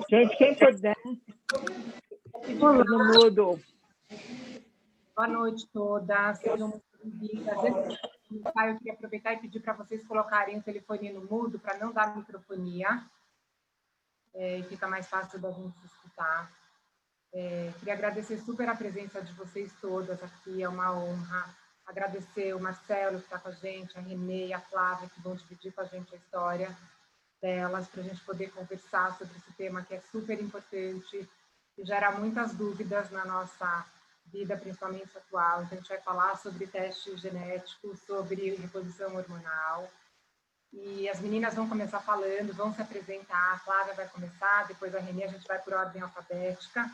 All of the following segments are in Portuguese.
Gente, quem puder, no mudo. Boa noite todas, sejam muito bem-vindas. Antes de começar, eu queria aproveitar e pedir para vocês colocarem o telefone no mudo, para não dar microfonia, e fica mais fácil da gente escutar. Queria agradecer super a presença de vocês todas aqui, é uma honra. Agradecer o Marcelo, que está com a gente, a Renê e a Flávia, que vão dividir com a gente a história delas, para a gente poder conversar sobre esse tema que é super importante e gera muitas dúvidas na nossa vida, principalmente atual. Então, a gente vai falar sobre teste genético, sobre reposição hormonal. E as meninas vão começar falando, vão se apresentar. A Flávia vai começar, depois a Renê, a gente vai por ordem alfabética.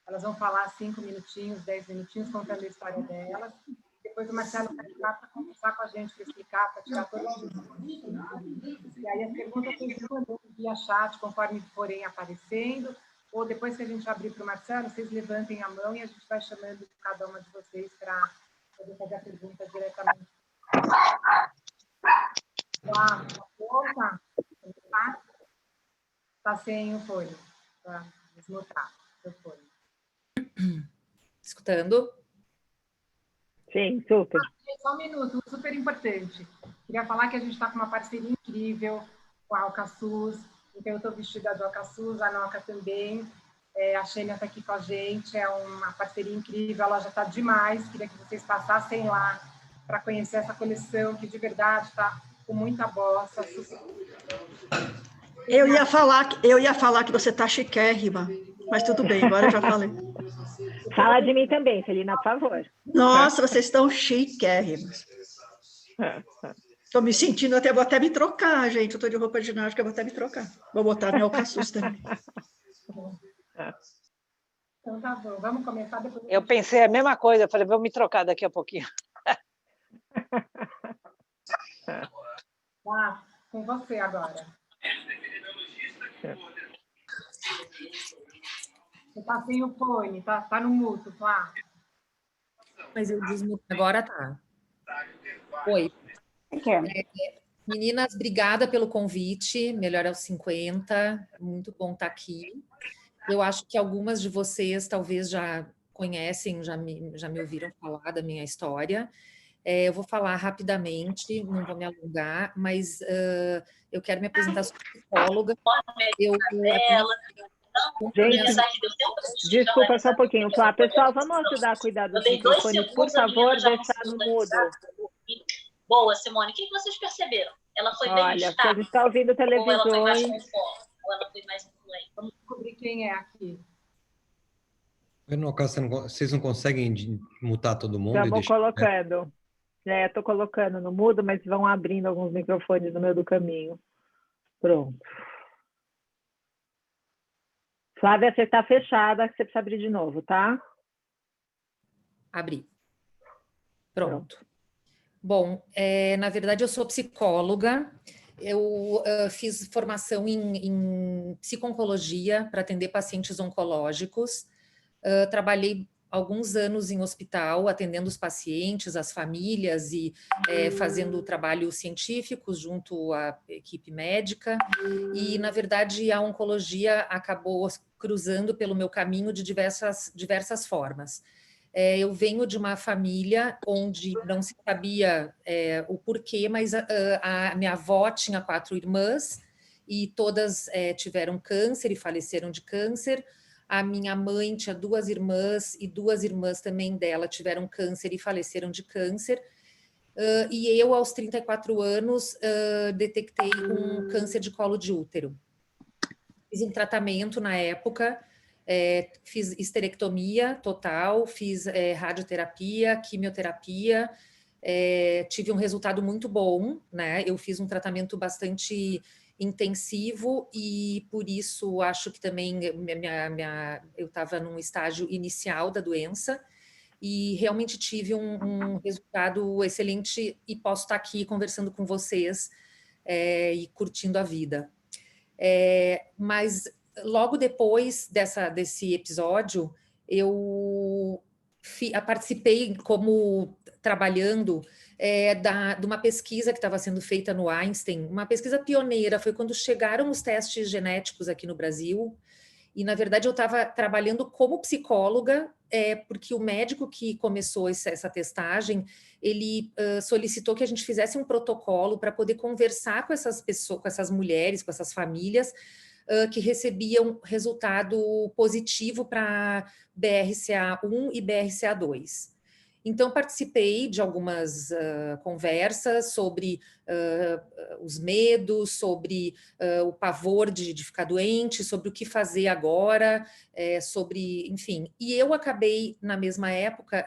Elas vão falar 5 minutinhos, 10 minutinhos, contando a história delas. Depois o Marcelo vai entrar para conversar com a gente, para explicar, para tirar todas as dúvidas. E aí as perguntas vocês vão mandando via chat, conforme forem aparecendo. Ou depois que a gente abrir para o Marcelo, vocês levantem a mão e a gente vai chamando cada uma de vocês para poder fazer a pergunta diretamente. Tá pronta? Está sem o fone. Para desmutar o fone. Escutando? Sim, super. Só um minuto, super importante. Queria falar que a gente está com uma parceria incrível com a Alcaçuz. Então, eu estou vestida de Alcaçuz, a Noca também. A Xênia está aqui com a gente, é uma parceria incrível, ela já está demais. Queria que vocês passassem lá para conhecer essa coleção, que de verdade está com muita bossa. Eu ia falar que você está chiquérrima, mas tudo bem, agora eu já falei. Fala de mim também, Celina, por favor. Nossa, vocês estão chiquérrimas. Estou me sentindo até, vou até me trocar, gente. Eu estou de roupa de ginástica, vou até me trocar. Vou botar meu Alcaçuz também. Então tá bom, vamos começar depois. Eu pensei a mesma coisa, eu falei, vou me trocar daqui a pouquinho. Tá, com você agora. Você tá sem o fone, tá no mudo, tá? Mas eu desmuto agora, tá. Oi. Meninas, obrigada pelo convite, Melhor aos 50, muito bom estar aqui. Eu acho que algumas de vocês talvez já conhecem, já me ouviram falar da minha história. Eu vou falar rapidamente, não vou me alongar, mas eu quero me apresentar, sou psicóloga. Gente, desculpa só um pouquinho, Flá. Pessoal, vamos ajudar a cuidar dos microfones, por favor, deixar no mudo. Boa, Simone. O que vocês perceberam? Ela foi bem Olha, a gente está ouvindo televisões. Ou ela foi mais conforme? Ou ela foi mais influente? Vamos descobrir quem é aqui. No caso, vocês não conseguem mutar todo mundo? Estamos colocando. Estou colocando no mudo, mas vão abrindo alguns microfones no meio do caminho. Pronto. Flávia, você está fechada, você precisa abrir de novo, tá? Abri. Pronto. Bom, na verdade, eu sou psicóloga. Eu fiz formação em psico-oncologia para atender pacientes oncológicos. Trabalhei alguns anos em hospital, atendendo os pacientes, as famílias e fazendo trabalhos científicos junto à equipe médica. E, na verdade, a oncologia acabou cruzando pelo meu caminho de diversas formas. Eu venho de uma família onde não se sabia o porquê, mas a minha avó tinha 4 irmãs e todas tiveram câncer e faleceram de câncer. A minha mãe tinha 2 irmãs e 2 irmãs também dela tiveram câncer e faleceram de câncer. E eu, aos 34 anos, detectei um câncer de colo de útero. Fiz um tratamento na época, fiz histerectomia total, fiz radioterapia, quimioterapia, tive um resultado muito bom, né? Eu fiz um tratamento bastante intensivo e por isso acho que também eu estava num estágio inicial da doença e realmente tive um resultado excelente e posso estar aqui conversando com vocês e curtindo a vida. Mas logo depois desse episódio, eu participei como trabalhando de uma pesquisa que estava sendo feita no Einstein, uma pesquisa pioneira, foi quando chegaram os testes genéticos aqui no Brasil, E, na verdade, eu estava trabalhando como psicóloga, porque o médico que começou essa testagem, ele solicitou que a gente fizesse um protocolo para poder conversar com essas pessoas, com essas mulheres, com essas famílias, que recebiam resultado positivo para BRCA1 e BRCA2. Então, participei de algumas conversas sobre os medos, sobre o pavor de ficar doente, sobre o que fazer agora, sobre, enfim. E eu acabei, na mesma época,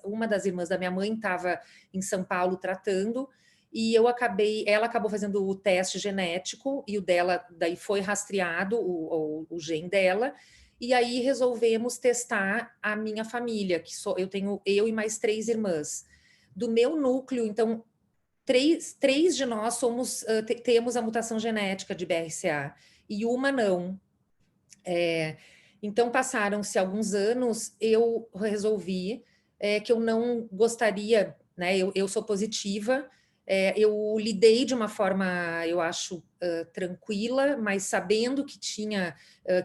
uma das irmãs da minha mãe estava em São Paulo tratando, e ela acabou fazendo o teste genético, e o dela, daí foi rastreado o gene dela, e aí resolvemos testar a minha família, eu tenho eu e mais 3 irmãs. Do meu núcleo, então, três de nós temos a mutação genética de BRCA, e uma não. Então, passaram-se alguns anos, eu resolvi que eu não gostaria, né? Eu sou positiva, eu lidei de uma forma, eu acho, tranquila, mas sabendo que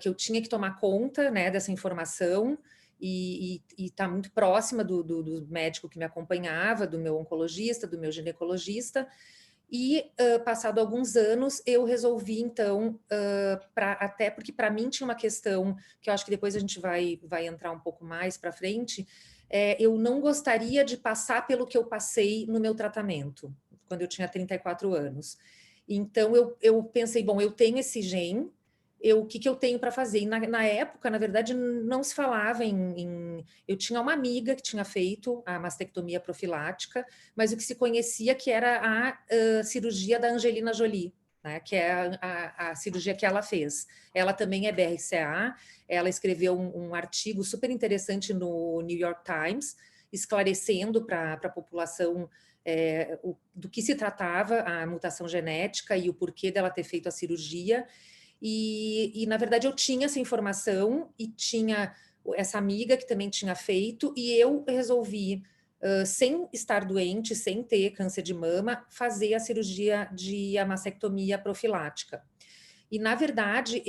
eu tinha que tomar conta, né, dessa informação e estar muito próxima do médico que me acompanhava, do meu oncologista, do meu ginecologista. E, passado alguns anos, eu resolvi, então, até porque para mim tinha uma questão, que eu acho que depois a gente vai entrar um pouco mais para frente, eu não gostaria de passar pelo que eu passei no meu tratamento, quando eu tinha 34 anos. Então, eu pensei, bom, eu tenho esse gene, o que eu tenho para fazer? E na época, na verdade, não se falava Eu tinha uma amiga que tinha feito a mastectomia profilática, mas o que se conhecia que era a cirurgia da Angelina Jolie, né, que é a cirurgia que ela fez. Ela também é BRCA, ela escreveu um artigo super interessante no New York Times, esclarecendo para a população do que se tratava a mutação genética e o porquê dela ter feito a cirurgia. E, na verdade, eu tinha essa informação e tinha essa amiga que também tinha feito, e eu resolvi, sem estar doente, sem ter câncer de mama, fazer a cirurgia de mastectomia profilática. E, na verdade,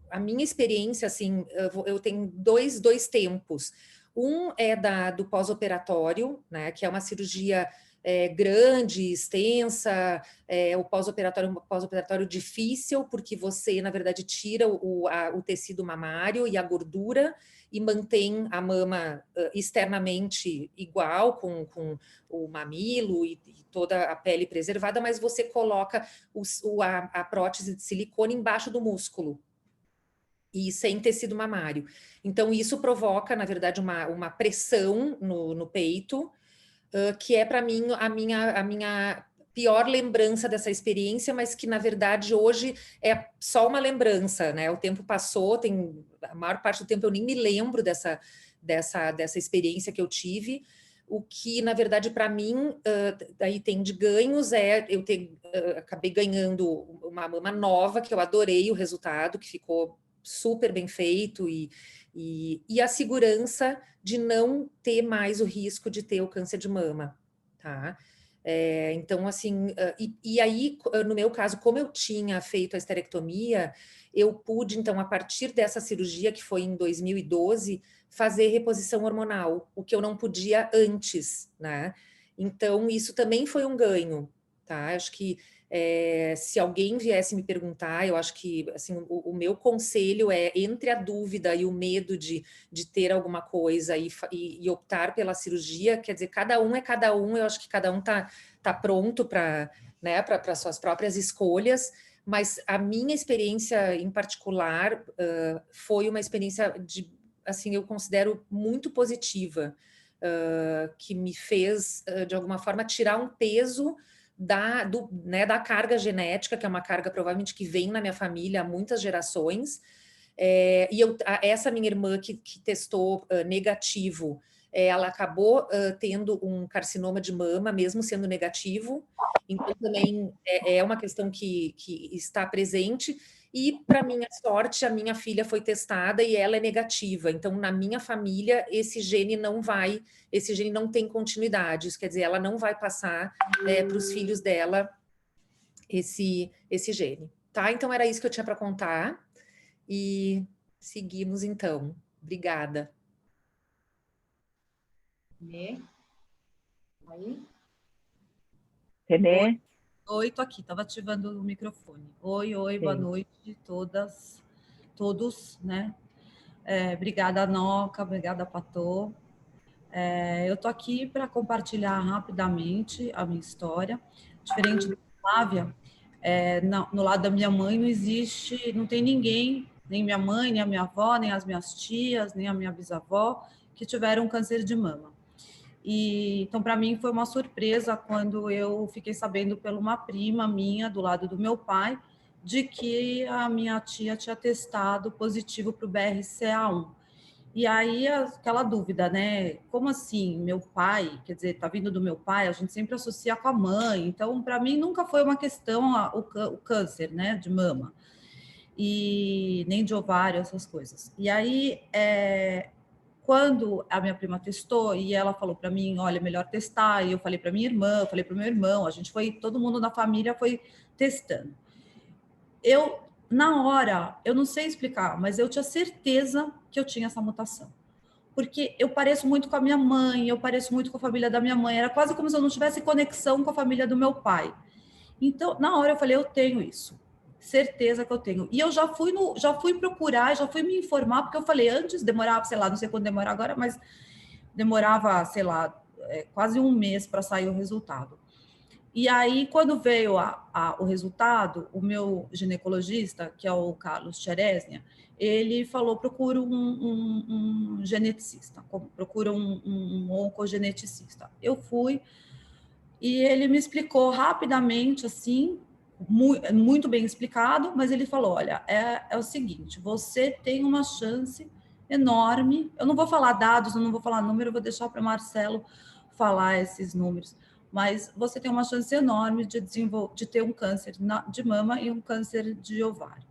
a minha experiência, assim, eu tenho dois tempos. Um é do pós-operatório, né, que é uma cirurgia grande, extensa, o pós-operatório é um pós-operatório difícil, porque você, na verdade, tira o tecido mamário e a gordura e mantém a mama externamente igual, com o mamilo e toda a pele preservada, mas você coloca a prótese de silicone embaixo do músculo e sem tecido mamário. Então, isso provoca, na verdade, uma pressão no peito, que é, para mim, a minha pior lembrança dessa experiência, mas que, na verdade, hoje é só uma lembrança, né? O tempo passou, a maior parte do tempo eu nem me lembro dessa experiência que eu tive. O que, na verdade, para mim, daí tem de ganhos, eu acabei ganhando uma mama nova, que eu adorei o resultado, que ficou super bem feito, e a segurança de não ter mais o risco de ter o câncer de mama, tá? Então, assim, e aí, no meu caso, como eu tinha feito a esterectomia, eu pude, então, a partir dessa cirurgia, que foi em 2012, fazer reposição hormonal, o que eu não podia antes, né? Então, isso também foi um ganho, tá? Acho que se alguém viesse me perguntar, eu acho que, assim, o meu conselho é, entre a dúvida e o medo de ter alguma coisa e optar pela cirurgia, quer dizer, cada um é cada um, eu acho que cada um tá pronto para, né, para suas próprias escolhas, mas a minha experiência em particular foi uma experiência assim, eu considero muito positiva, que me fez, de alguma forma, tirar um peso da carga genética, que é uma carga provavelmente que vem na minha família há muitas gerações, e essa minha irmã que testou negativo, ela acabou tendo um carcinoma de mama, mesmo sendo negativo, então também é uma questão que está presente, e, para minha sorte, a minha filha foi testada e ela é negativa, então na minha família esse gene não tem continuidade, isso quer dizer, ela não vai passar para os filhos dela esse gene, tá? Então era isso que eu tinha para contar. e seguimos então. Obrigada. Renê? Aí? Renê? Oi, tô aqui, estava ativando o microfone. Oi, boa noite todas, todos, né? Obrigada, Noca, obrigada, Patô. Eu tô aqui para compartilhar rapidamente a minha história. Diferente da Flávia, no lado da minha mãe não existe, não tem ninguém, nem minha mãe, nem a minha avó, nem as minhas tias, nem a minha bisavó, que tiveram câncer de mama. Então, para mim, foi uma surpresa quando eu fiquei sabendo por uma prima minha, do lado do meu pai, de que a minha tia tinha testado positivo para o BRCA1. E aí, aquela dúvida, né? Como assim, meu pai? Quer dizer, tá vindo do meu pai, a gente sempre associa com a mãe. Então, para mim, nunca foi uma questão o câncer, né, de mama. E nem de ovário, essas coisas. E aí, quando a minha prima testou e ela falou para mim, olha, melhor testar, e eu falei para minha irmã, eu falei para o meu irmão, a gente foi, todo mundo na família foi testando. Na hora, eu não sei explicar, mas eu tinha certeza que eu tinha essa mutação. Porque eu pareço muito com a minha mãe, eu pareço muito com a família da minha mãe, era quase como se eu não tivesse conexão com a família do meu pai. Então, na hora eu falei, eu tenho isso. Certeza que eu tenho. E eu já fui procurar, já fui me informar, porque eu falei, antes demorava, sei lá, não sei quando demora agora, mas demorava, sei lá, quase um mês para sair o resultado. E aí, quando veio o resultado, o meu ginecologista, que é o Carlos Cheresnia, ele falou, procura um geneticista, procura um oncogeneticista. Eu fui, e ele me explicou rapidamente, assim, muito bem explicado, mas ele falou, olha, é o seguinte, você tem uma chance enorme, eu não vou falar dados, eu não vou falar número, eu vou deixar para o Marcelo falar esses números, mas você tem uma chance enorme de ter um câncer de mama e um câncer de ovário.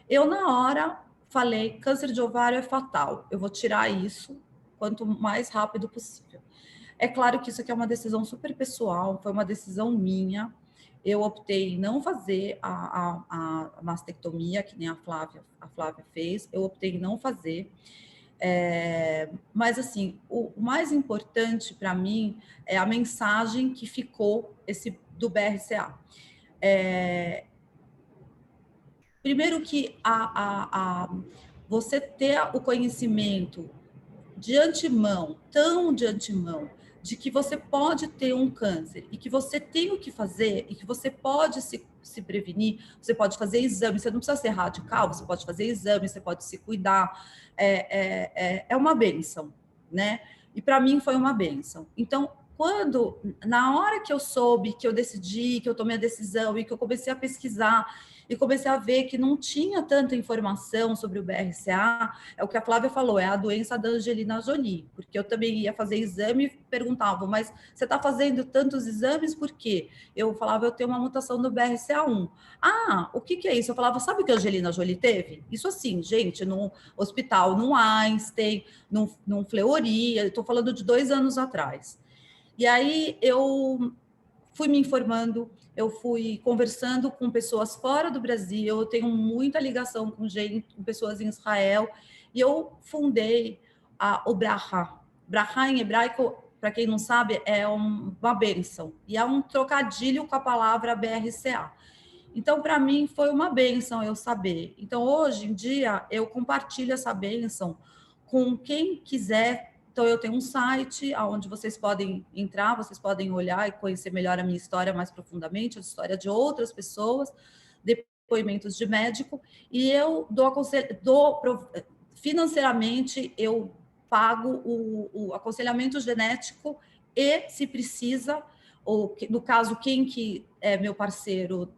Eu, na hora, falei, câncer de ovário é fatal, eu vou tirar isso quanto mais rápido possível. É claro que isso aqui é uma decisão super pessoal, foi uma decisão minha. Eu optei em não fazer a mastectomia, que nem a Flávia fez, eu optei em não fazer. Mas, assim, o mais importante para mim é a mensagem que ficou do BRCA. Primeiro que você ter o conhecimento de antemão, de que você pode ter um câncer e que você tem o que fazer e que você pode se prevenir, você pode fazer exame, você não precisa ser radical, você pode fazer exame, você pode se cuidar, é uma bênção, né? E para mim foi uma bênção. Então, na hora que eu soube, que eu decidi, que eu tomei a decisão e que eu comecei a pesquisar e comecei a ver que não tinha tanta informação sobre o BRCA, é o que a Flávia falou, é a doença da Angelina Jolie, porque eu também ia fazer exame e perguntava, mas você está fazendo tantos exames por quê? Eu falava, eu tenho uma mutação do BRCA1. Ah, o que é isso? Eu falava, sabe o que a Angelina Jolie teve? Isso assim, gente, no hospital, no Einstein, no Fleury, eu estou falando de 2 anos atrás. E aí eu fui me informando, eu fui conversando com pessoas fora do Brasil, eu tenho muita ligação com pessoas em Israel, e eu fundei o Braha. Braha, em hebraico, para quem não sabe, é uma bênção, e é um trocadilho com a palavra BRCA. Então, para mim, foi uma bênção eu saber. Então, hoje em dia, eu compartilho essa bênção com quem quiser. Então, eu tenho um site onde vocês podem entrar, vocês podem olhar e conhecer melhor a minha história mais profundamente, a história de outras pessoas, depoimentos de médico, e eu financeiramente, eu pago o aconselhamento genético e, se precisa, no caso, quem que é meu parceiro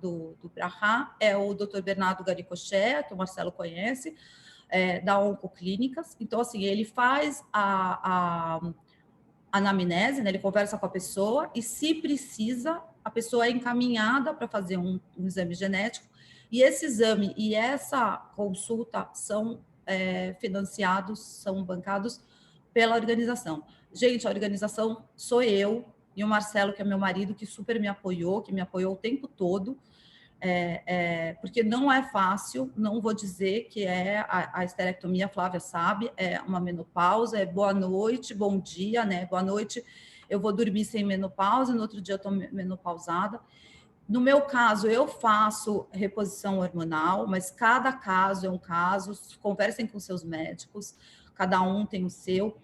do Braha é o Dr. Bernardo Garicoché, que o Marcelo conhece, da Oncoclínicas. Então, assim, ele faz a anamnese, né? Ele conversa com a pessoa e, se precisa, a pessoa é encaminhada para fazer um exame genético, e esse exame e essa consulta são financiados, são bancados pela organização. Gente, a organização sou eu e o Marcelo, que é meu marido, que super me apoiou, que me apoiou o tempo todo. Porque não é fácil, não vou dizer que é a esterectomia, a Flávia sabe, é uma menopausa, é boa noite, bom dia, né? Boa noite, eu vou dormir sem menopausa, no outro dia eu estou menopausada. No meu caso, eu faço reposição hormonal, mas cada caso é um caso, conversem com seus médicos, cada um tem o seu.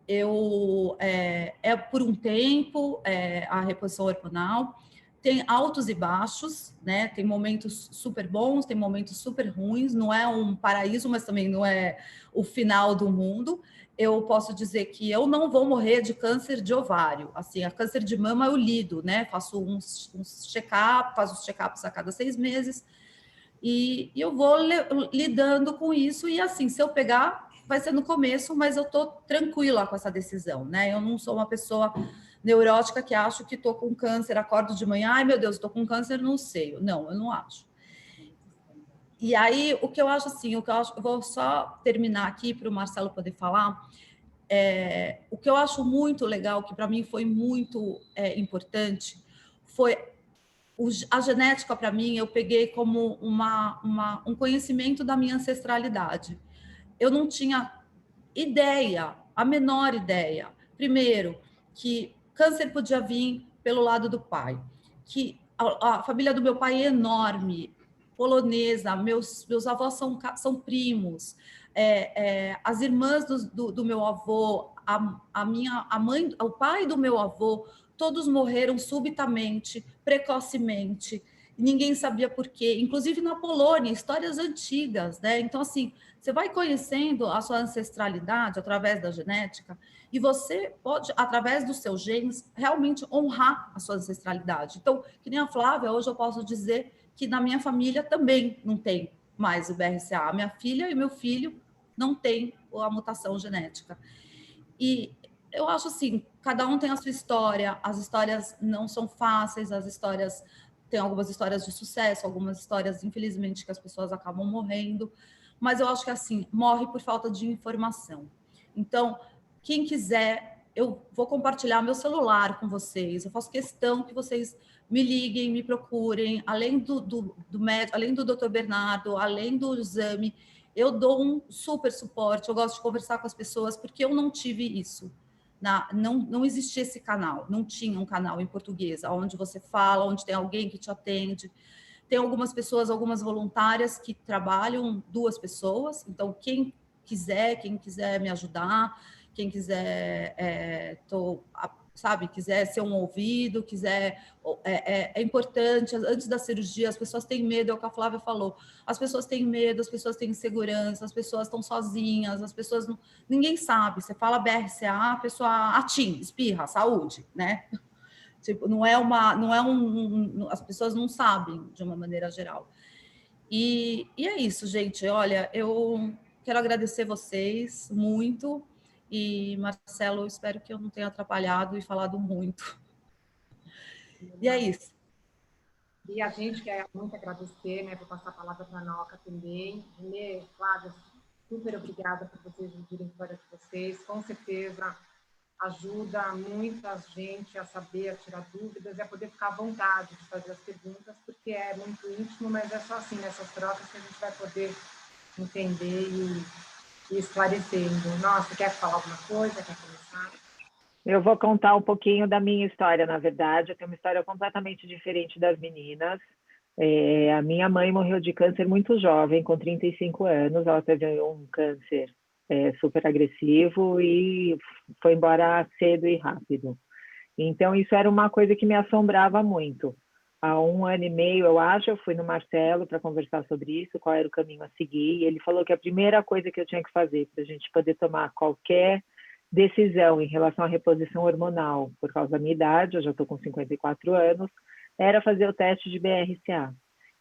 É por um tempo a reposição hormonal, tem altos e baixos, né? Tem momentos super bons, tem momentos super ruins, não é um paraíso, mas também não é o final do mundo. Eu posso dizer que eu não vou morrer de câncer de ovário. Assim, a câncer de mama eu lido, né? Faço uns check-up, faço os check-ups a cada 6 meses e eu vou lidando com isso. E assim, se eu pegar, vai ser no começo, mas eu tô tranquila com essa decisão, né? Eu não sou uma pessoa neurótica que acho que tô com câncer, acordo de manhã, ai meu Deus, tô com câncer no seio. Não, eu não acho. E aí, o que eu acho assim, eu vou só terminar aqui para o Marcelo poder falar. O que eu acho muito legal, que para mim foi muito importante, foi a genética. Para mim, eu peguei como um conhecimento da minha ancestralidade. Eu não tinha ideia, a menor ideia. Primeiro, que câncer podia vir pelo lado do pai, que a família do meu pai é enorme, polonesa, meus avós são primos, as irmãs do meu avô, a mãe, o pai do meu avô, todos morreram subitamente, precocemente, ninguém sabia por quê, inclusive na Polônia, histórias antigas, né? Então, assim, você vai conhecendo a sua ancestralidade através da genética e você pode, através dos seus genes, realmente honrar a sua ancestralidade. Então, que nem a Flávia, hoje eu posso dizer que na minha família também não tem mais o BRCA. A minha filha e meu filho não têm a mutação genética. E eu acho assim, cada um tem a sua história, as histórias não são fáceis, as histórias, tem algumas histórias de sucesso, algumas histórias, infelizmente, que as pessoas acabam morrendo, mas eu acho que assim, morre por falta de informação. Então, quem quiser, eu vou compartilhar meu celular com vocês, eu faço questão que vocês me liguem, me procurem, além do médico, além do Dr. Bernardo, além do exame, eu dou um super suporte, eu gosto de conversar com as pessoas, porque eu não tive isso. Não existia esse canal, não tinha um canal em português, onde você fala, onde tem alguém que te atende. Tem algumas pessoas, algumas voluntárias que trabalham 2 pessoas, então quem quiser me ajudar, quem quiser, quiser ser um ouvido, quiser, é importante. Antes da cirurgia, as pessoas têm medo, é o que a Flávia falou, as pessoas têm medo, as pessoas têm insegurança, as pessoas estão sozinhas, as pessoas não, ninguém sabe, você fala BRCA, a pessoa atim, espirra, saúde, né? Tipo, as pessoas não sabem de uma maneira geral. E é isso, gente. Olha, eu quero agradecer vocês muito. E, Marcelo, espero que eu não tenha atrapalhado e falado muito. E é isso. E a gente quer muito agradecer, né? Vou passar a palavra para a Noca também. Renê, Flávia, super obrigada por vocês dividirem a história de vocês. Com certeza ajuda muita gente a saber, a tirar dúvidas e a poder ficar à vontade de fazer as perguntas, porque é muito íntimo, mas é só assim, nessas trocas, que a gente vai poder entender e esclarecendo. Nossa, quer falar alguma coisa? Quer começar? Eu vou contar um pouquinho da minha história, na verdade. Eu tenho uma história completamente diferente das meninas. A minha mãe morreu de câncer muito jovem, com 35 anos. Ela teve um câncer super agressivo e foi embora cedo e rápido. Então, isso era uma coisa que me assombrava muito. Há 1 ano e meio, eu acho, eu fui no Marcelo para conversar sobre isso, qual era o caminho a seguir, e ele falou que a primeira coisa que eu tinha que fazer para a gente poder tomar qualquer decisão em relação à reposição hormonal, por causa da minha idade, eu já estou com 54 anos, era fazer o teste de BRCA.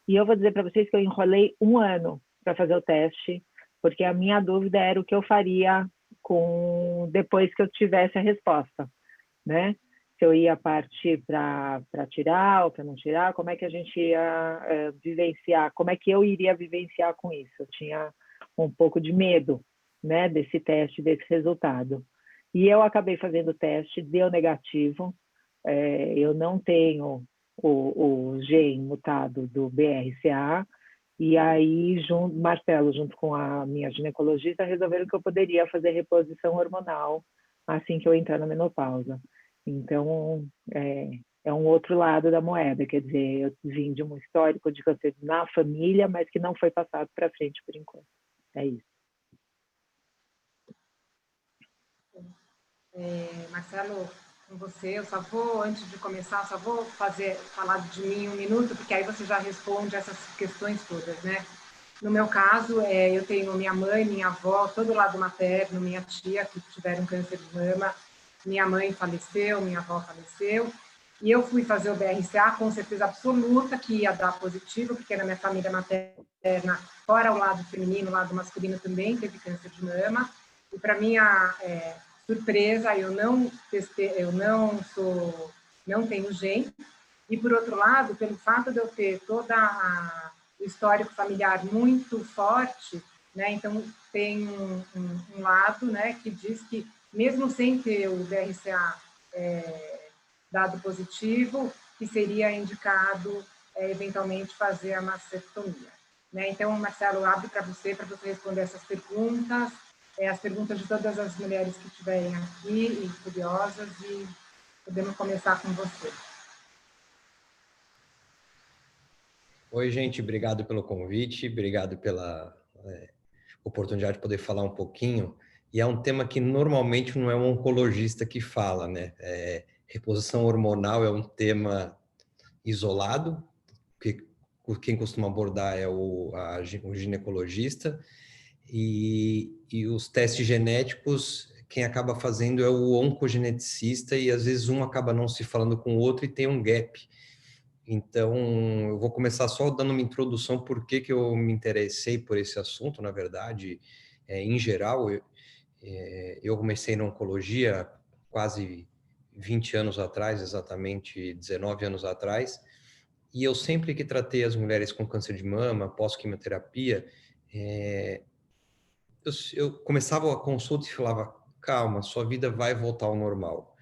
E eu vou dizer para vocês que eu enrolei 1 ano para fazer o teste, porque a minha dúvida era o que eu faria depois que eu tivesse a resposta, né? Se eu ia partir para tirar ou para não tirar, como é que a gente ia vivenciar, como é que eu iria vivenciar com isso? Eu tinha um pouco de medo, né, desse teste, desse resultado. E eu acabei fazendo o teste, deu negativo. Eu não tenho o gene mutado do BRCA, e aí Marcelo, junto com a minha ginecologista, resolveram que eu poderia fazer reposição hormonal assim que eu entrar na menopausa. Então, é um outro lado da moeda, quer dizer, eu vim de um histórico de câncer na família, mas que não foi passado para frente por enquanto. É isso. Marcelo, com você, eu só vou, antes de começar, só vou falar de mim um minuto, porque aí você já responde essas questões todas, né? No meu caso, eu tenho minha mãe, minha avó, todo o lado materno, minha tia, que tiveram câncer de mama. Minha mãe faleceu, minha avó faleceu. E eu fui fazer o BRCA com certeza absoluta que ia dar positivo, porque na minha família materna, fora o lado feminino, o lado masculino também teve câncer de mama. E para minha surpresa, eu não testei, não tenho gene. E por outro lado, pelo fato de eu ter toda o histórico familiar muito forte, né? Então tem um lado, né, que diz que mesmo sem ter o BRCA dado positivo, que seria indicado eventualmente fazer a mastectomia, né? Então, Marcelo, abre para você responder essas perguntas, as perguntas de todas as mulheres que estiverem aqui e curiosas, e podemos começar com você. Oi, gente, obrigado pelo convite, obrigado pela oportunidade de poder falar um pouquinho. E é um tema que normalmente não é um oncologista que fala, né? Reposição hormonal é um tema isolado, que quem costuma abordar é o ginecologista, e os testes genéticos, quem acaba fazendo é o oncogeneticista, e às vezes um acaba não se falando com o outro e tem um gap. Então, eu vou começar só dando uma introdução por que eu me interessei por esse assunto, na verdade. Em geral, eu comecei na oncologia quase 20 anos atrás, exatamente 19 anos atrás, e eu sempre que tratei as mulheres com câncer de mama, pós-quimioterapia, eu começava a consulta e falava, calma, sua vida vai voltar ao normal.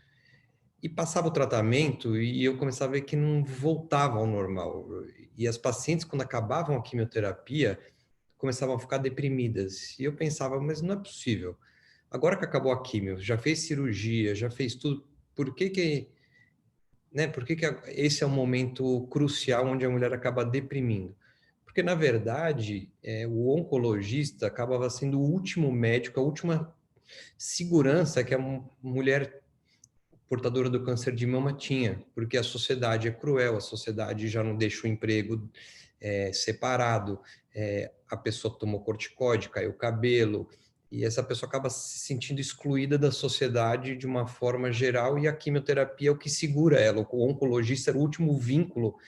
E passava o tratamento e eu começava a ver que não voltava ao normal. E as pacientes, quando acabavam a quimioterapia, começavam a ficar deprimidas. E eu pensava, mas não é possível. Agora que acabou a quimio, já fez cirurgia, já fez tudo, por que esse é um momento crucial onde a mulher acaba deprimindo? Porque, na verdade, o oncologista acabava sendo o último médico, a última segurança que a mulher portadora do câncer de mama tinha, porque a sociedade é cruel, a sociedade já não deixa o emprego separado, a pessoa tomou corticoide, caiu o cabelo, e essa pessoa acaba se sentindo excluída da sociedade de uma forma geral, e a quimioterapia é o que segura ela, o oncologista era o último vínculo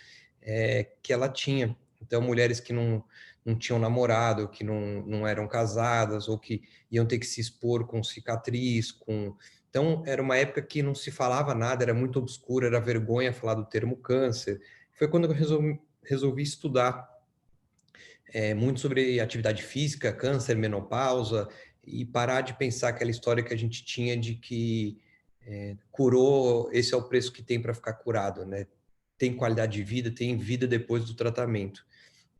que ela tinha. Então, mulheres que não tinham namorado, que não eram casadas, ou que iam ter que se expor com cicatriz, Então, era uma época que não se falava nada, era muito obscura, era vergonha falar do termo câncer. Foi quando eu resolvi estudar muito sobre atividade física, câncer, menopausa, e parar de pensar aquela história que a gente tinha de que curou, esse é o preço que tem para ficar curado, né? Tem qualidade de vida, tem vida depois do tratamento.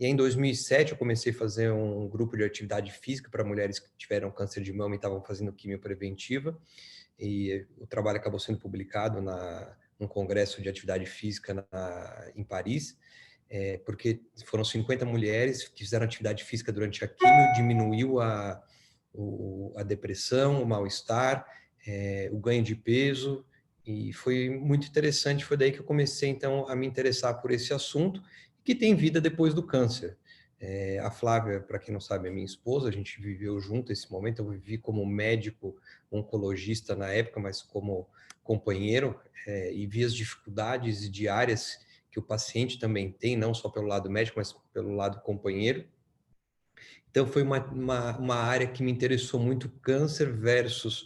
E aí, em 2007, eu comecei a fazer um grupo de atividade física para mulheres que tiveram câncer de mama e estavam fazendo quimio preventiva. E o trabalho acabou sendo publicado num congresso de atividade física em Paris, porque foram 50 mulheres que fizeram atividade física durante a quimio, diminuiu a depressão, o mal-estar, o ganho de peso, e foi muito interessante. Foi daí que eu comecei, então, a me interessar por esse assunto, que tem vida depois do câncer. A Flávia, para quem não sabe, é minha esposa, a gente viveu junto esse momento, eu vivi como médico oncologista na época, mas como companheiro, e vi as dificuldades diárias que o paciente também tem, não só pelo lado médico, mas pelo lado companheiro. Então, foi uma área que me interessou muito, câncer versus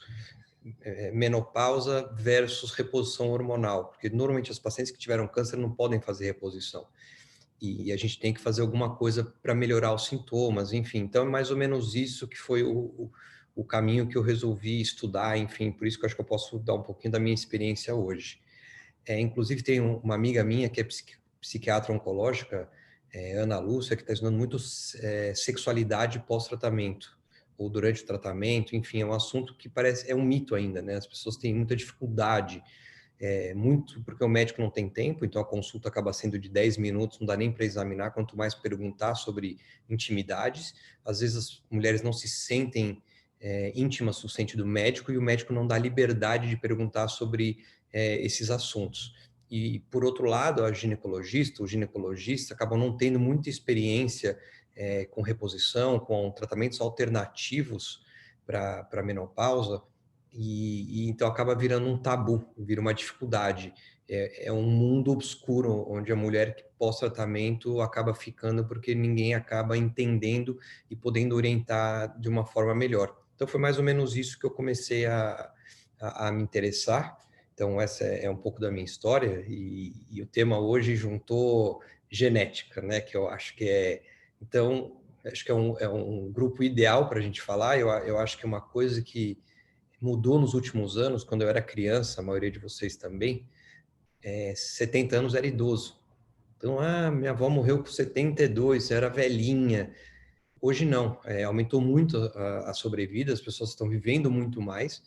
menopausa versus reposição hormonal, porque normalmente as pacientes que tiveram câncer não podem fazer reposição. E a gente tem que fazer alguma coisa para melhorar os sintomas, enfim. Então, é mais ou menos isso que foi o caminho que eu resolvi estudar, enfim, por isso que eu acho que eu posso dar um pouquinho da minha experiência hoje. Inclusive, tem uma amiga minha que é psiquiatra oncológica, Ana Lúcia, que está estudando muito sexualidade pós-tratamento, ou durante o tratamento, enfim, é um assunto que parece, é um mito ainda, né? As pessoas têm muita dificuldade, muito porque o médico não tem tempo, então a consulta acaba sendo de 10 minutos, não dá nem para examinar, quanto mais perguntar sobre intimidades. Às vezes as mulheres não se sentem íntimas o suficiente do médico, e o médico não dá liberdade de perguntar sobre esses assuntos. E, por outro lado, a ginecologista, o ginecologista acabam não tendo muita experiência com reposição, com tratamentos alternativos para a menopausa, e então acaba virando um tabu, vira uma dificuldade. É um mundo obscuro, onde a mulher que pós-tratamento acaba ficando porque ninguém acaba entendendo e podendo orientar de uma forma melhor. Então, foi mais ou menos isso que eu comecei a me interessar. Então, essa é um pouco da minha história, e o tema hoje juntou genética, né? Que eu acho que então, acho que é um grupo ideal para a gente falar. Eu acho que é uma coisa que mudou nos últimos anos. Quando eu era criança, a maioria de vocês também, 70 anos era idoso. Então, minha avó morreu com 72, era velhinha. Hoje não, aumentou muito a sobrevida, as pessoas estão vivendo muito mais,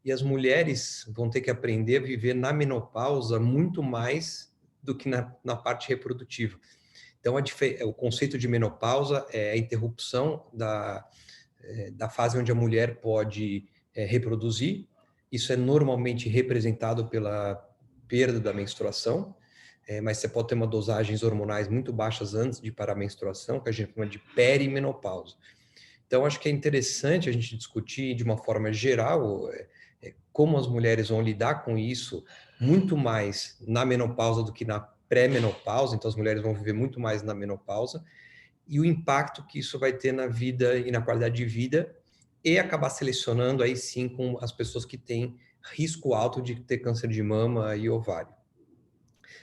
e as mulheres vão ter que aprender a viver na menopausa muito mais do que na parte reprodutiva. Então, o conceito de menopausa é a interrupção da fase onde a mulher pode reproduzir. Isso é normalmente representado pela perda da menstruação, mas você pode ter uma dosagens hormonais muito baixas antes de ir para a menstruação, que a gente chama de perimenopausa. Então, acho que é interessante a gente discutir de uma forma geral como as mulheres vão lidar com isso, muito mais na menopausa do que na pré-menopausa. Então, as mulheres vão viver muito mais na menopausa, e o impacto que isso vai ter na vida e na qualidade de vida, e acabar selecionando aí sim com as pessoas que têm risco alto de ter câncer de mama e ovário.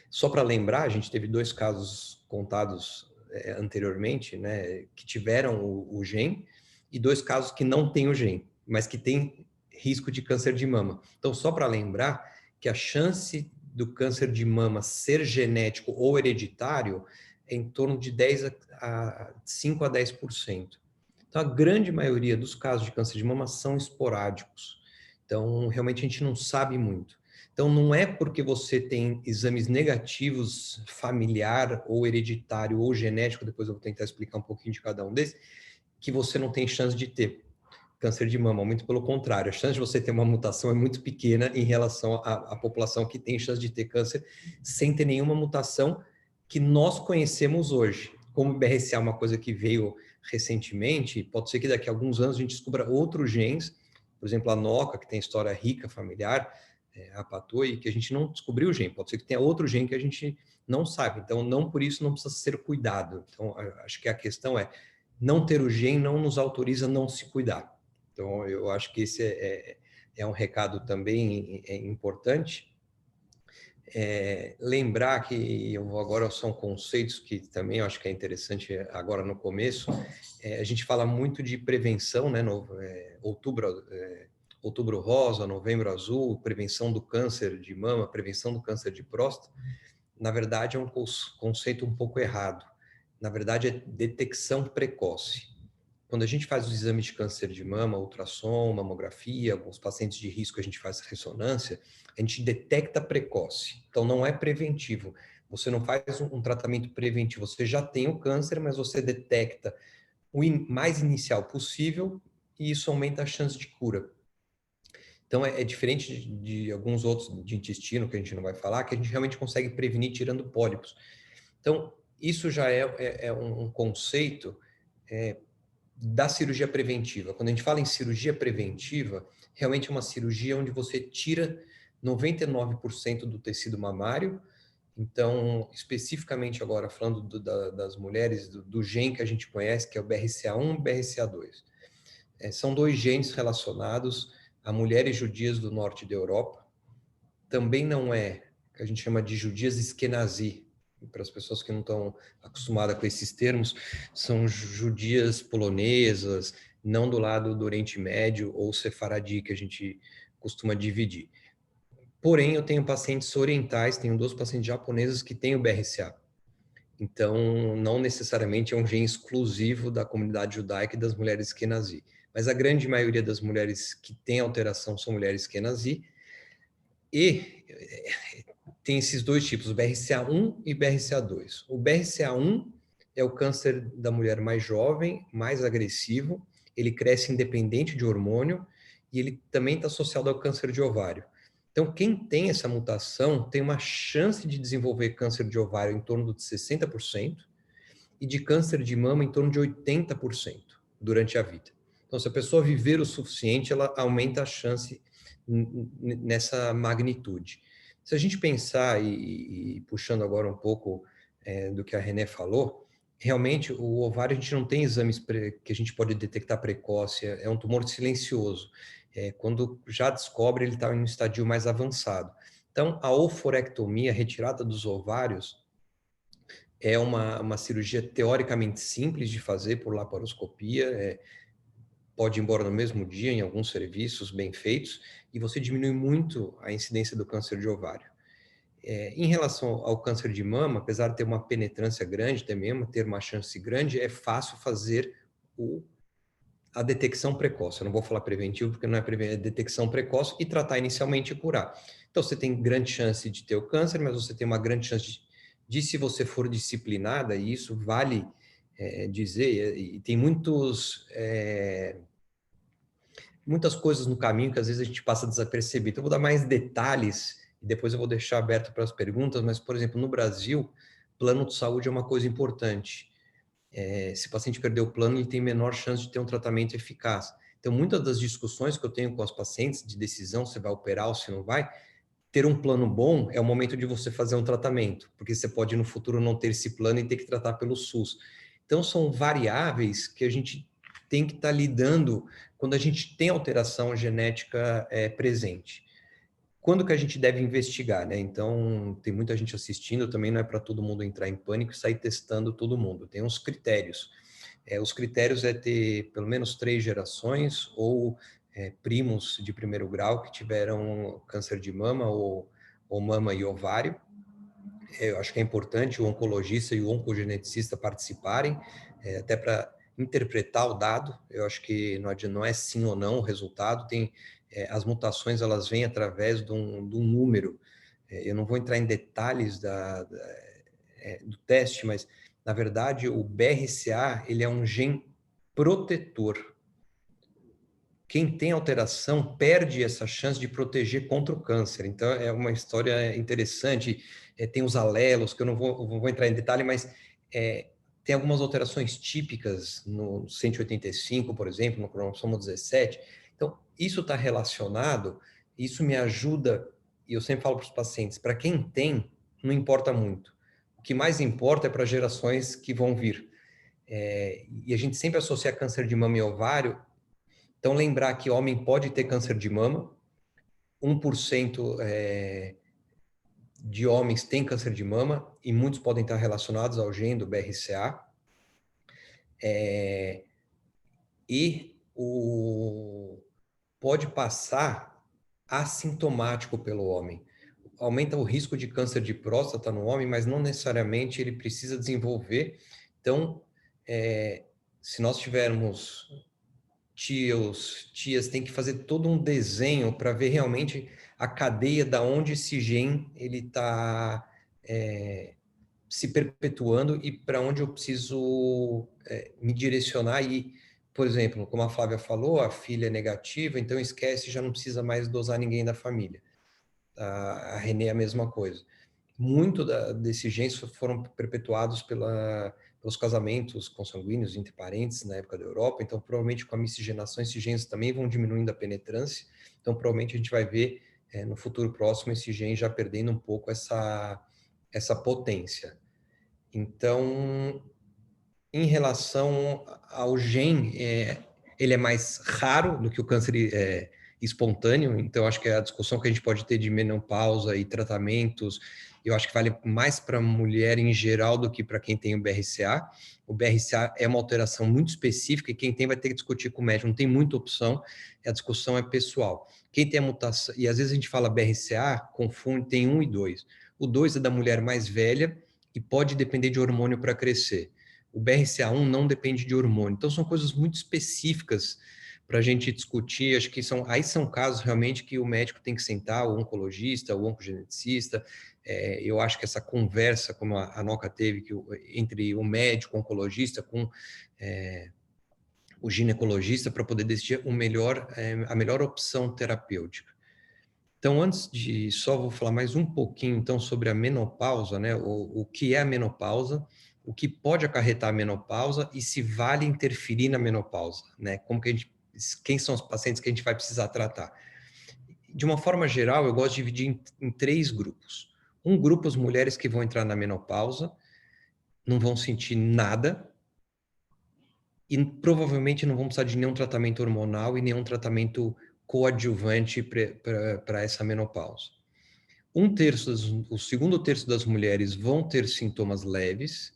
Só para lembrar, a gente teve 2 casos contados anteriormente, né, que tiveram o gene, e 2 casos que não têm o gene, mas que têm risco de câncer de mama. Então, só para lembrar que a chance do câncer de mama ser genético ou hereditário é em torno de 5 a 10%. Então, a grande maioria dos casos de câncer de mama são esporádicos. Então, realmente a gente não sabe muito. Então, não é porque você tem exames negativos familiar ou hereditário ou genético, depois eu vou tentar explicar um pouquinho de cada um desses, que você não tem chance de ter câncer de mama. Muito pelo contrário, a chance de você ter uma mutação é muito pequena em relação à população que tem chance de ter câncer sem ter nenhuma mutação que nós conhecemos hoje. Como o BRCA é uma coisa que veio recentemente, pode ser que daqui a alguns anos a gente descubra outros genes, por exemplo, a NOCA, que tem história rica familiar, a PATOI, que a gente não descobriu o gene, pode ser que tenha outro gene que a gente não sabe, então não por isso não precisa ser cuidado. Então, acho que a questão é, não ter o gene não nos autoriza a não se cuidar. Então, eu acho que esse é um recado também importante. Lembrar que agora são conceitos que também eu acho que é interessante agora no começo. A gente fala muito de prevenção, né? Outubro rosa, novembro azul, prevenção do câncer de mama, prevenção do câncer de próstata. Na verdade, é um conceito um pouco errado. Na verdade, é detecção precoce. Quando a gente faz os exames de câncer de mama, ultrassom, mamografia, alguns pacientes de risco a gente faz ressonância, a gente detecta precoce. Então, não é preventivo. Você não faz um tratamento preventivo. Você já tem o câncer, mas você detecta o mais inicial possível, e isso aumenta a chance de cura. Então, é diferente de alguns outros de intestino, que a gente não vai falar, que a gente realmente consegue prevenir tirando pólipos. Então, isso já é um conceito da cirurgia preventiva. Quando a gente fala em cirurgia preventiva, realmente é uma cirurgia onde você tira 99% do tecido mamário. Então, especificamente agora, falando das mulheres, do gene que a gente conhece, que é o BRCA1 e BRCA2. São 2 genes relacionados a mulheres judias do norte da Europa. Também não que a gente chama de judias esquenazi, para as pessoas que não estão acostumadas com esses termos, são judias polonesas, não do lado do Oriente Médio ou sefaradi, que a gente costuma dividir. Porém, eu tenho pacientes orientais, tenho 2 pacientes japoneses que têm o BRCA. Então, não necessariamente é um gene exclusivo da comunidade judaica e das mulheres Ashkenazi. Mas a grande maioria das mulheres que têm alteração são mulheres Ashkenazi. E tem esses 2 tipos, o BRCA1 e BRCA2. O BRCA1 é o câncer da mulher mais jovem, mais agressivo, ele cresce independente de hormônio e ele também está associado ao câncer de ovário. Então, quem tem essa mutação tem uma chance de desenvolver câncer de ovário em torno de 60% e de câncer de mama em torno de 80% durante a vida. Então, se a pessoa viver o suficiente, ela aumenta a chance nessa magnitude. Se a gente pensar, e puxando agora um pouco do que a René falou, realmente o ovário a gente não tem exames que a gente pode detectar precoce, é um tumor silencioso. Quando já descobre, ele está em um estadio mais avançado. Então, a oforectomia, a retirada dos ovários, é uma cirurgia teoricamente simples de fazer por laparoscopia, pode ir embora no mesmo dia em alguns serviços bem feitos, e você diminui muito a incidência do câncer de ovário. Em relação ao câncer de mama, apesar de ter uma penetrância grande também, ter uma chance grande, é fácil fazer a detecção precoce. Eu não vou falar preventivo, porque não é detecção precoce, e tratar inicialmente e curar. Então, você tem grande chance de ter o câncer, mas você tem uma grande chance de se você for disciplinada, e isso vale dizer, e tem muitas coisas no caminho que às vezes a gente passa desapercebido. Então, eu vou dar mais detalhes, e depois eu vou deixar aberto para as perguntas, mas, por exemplo, no Brasil, plano de saúde é uma coisa importante. Se o paciente perder o plano, ele tem menor chance de ter um tratamento eficaz. Então, muitas das discussões que eu tenho com os pacientes de decisão se vai operar ou se não vai, ter um plano bom é o momento de você fazer um tratamento, porque você pode no futuro não ter esse plano e ter que tratar pelo SUS. Então, são variáveis que a gente tem que estar lidando quando a gente tem alteração genética presente. Quando que a gente deve investigar, né? Então, tem muita gente assistindo, também não é para todo mundo entrar em pânico e sair testando todo mundo. Tem uns critérios. Os critérios é ter pelo menos 3 gerações ou primos de primeiro grau que tiveram câncer de mama ou mama e ovário. Eu acho que é importante o oncologista e o oncogeneticista participarem, até para interpretar o dado. Eu acho que não é sim ou não o resultado, as mutações elas vêm através de um número. Eu não vou entrar em detalhes do teste, mas na verdade o BRCA ele é um gene protetor. Quem tem alteração perde essa chance de proteger contra o câncer. Então é uma história interessante. Tem os alelos que eu não vou entrar em detalhe, mas tem algumas alterações típicas no 185, por exemplo, no cromossomo 17. Então, isso está relacionado, isso me ajuda, e eu sempre falo para os pacientes, para quem tem, não importa muito. O que mais importa é para gerações que vão vir. E a gente sempre associa câncer de mama e ovário, então lembrar que homem pode ter câncer de mama, 1% de homens têm câncer de mama, e muitos podem estar relacionados ao gene do BRCA. Pode passar assintomático pelo homem. Aumenta o risco de câncer de próstata no homem, mas não necessariamente ele precisa desenvolver. Então, se nós tivermos tias, tem que fazer todo um desenho para ver realmente a cadeia da onde esse gene ele está se perpetuando e para onde eu preciso me direcionar. E, por exemplo, como a Flávia falou, a filha é negativa, então esquece, já não precisa mais dosar ninguém da família. A Renê é a mesma coisa. Muito desses genes foram perpetuados pelos casamentos consanguíneos entre parentes na época da Europa, então provavelmente com a miscigenação esses genes também vão diminuindo a penetrância, então provavelmente a gente vai ver no futuro próximo esse gene já perdendo um pouco essa potência. Então, em relação ao gene, ele é mais raro do que o câncer espontâneo, então acho que a discussão que a gente pode ter de menopausa e tratamentos, eu acho que vale mais para a mulher em geral do que para quem tem o BRCA. O BRCA é uma alteração muito específica e quem tem vai ter que discutir com o médico, não tem muita opção, a discussão é pessoal. Quem tem a mutação, e às vezes a gente fala BRCA, confunde, tem 1 e 2. O 2 é da mulher mais velha e pode depender de hormônio para crescer. O BRCA1 não depende de hormônio. Então, são coisas muito específicas para a gente discutir. Acho que são casos realmente que o médico tem que sentar, o oncologista, o oncogeneticista. Eu acho que essa conversa, como a Noca teve, entre o médico, o oncologista, com o ginecologista, para poder decidir a melhor opção terapêutica. Então, só vou falar mais um pouquinho, então, sobre a menopausa, né? O que é a menopausa, o que pode acarretar a menopausa e se vale interferir na menopausa, né? Quem são os pacientes que a gente vai precisar tratar? De uma forma geral, eu gosto de dividir em 3 grupos. Um grupo, as mulheres que vão entrar na menopausa, não vão sentir nada e provavelmente não vão precisar de nenhum tratamento hormonal e nenhum tratamento coadjuvante para essa menopausa. O segundo terço das mulheres vão ter sintomas leves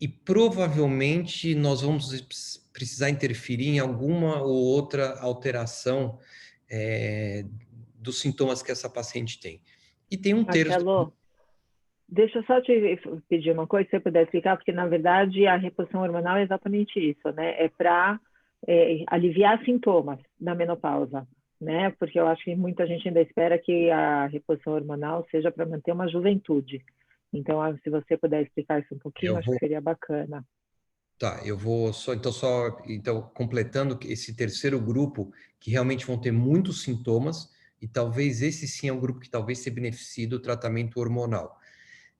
e provavelmente nós vamos precisar interferir em alguma ou outra alteração dos sintomas que essa paciente tem. E tem um terço... Marcelo, deixa eu só te pedir uma coisa, se você puder explicar, porque na verdade a reposição hormonal é exatamente isso, né? É para aliviar sintomas da menopausa, né? Porque eu acho que muita gente ainda espera que a reposição hormonal seja para manter uma juventude. Então, se você puder explicar isso um pouquinho, acho que seria bacana. Tá, eu vou então, completando esse terceiro grupo, que realmente vão ter muitos sintomas, e talvez esse sim é um grupo que talvez se beneficie do tratamento hormonal.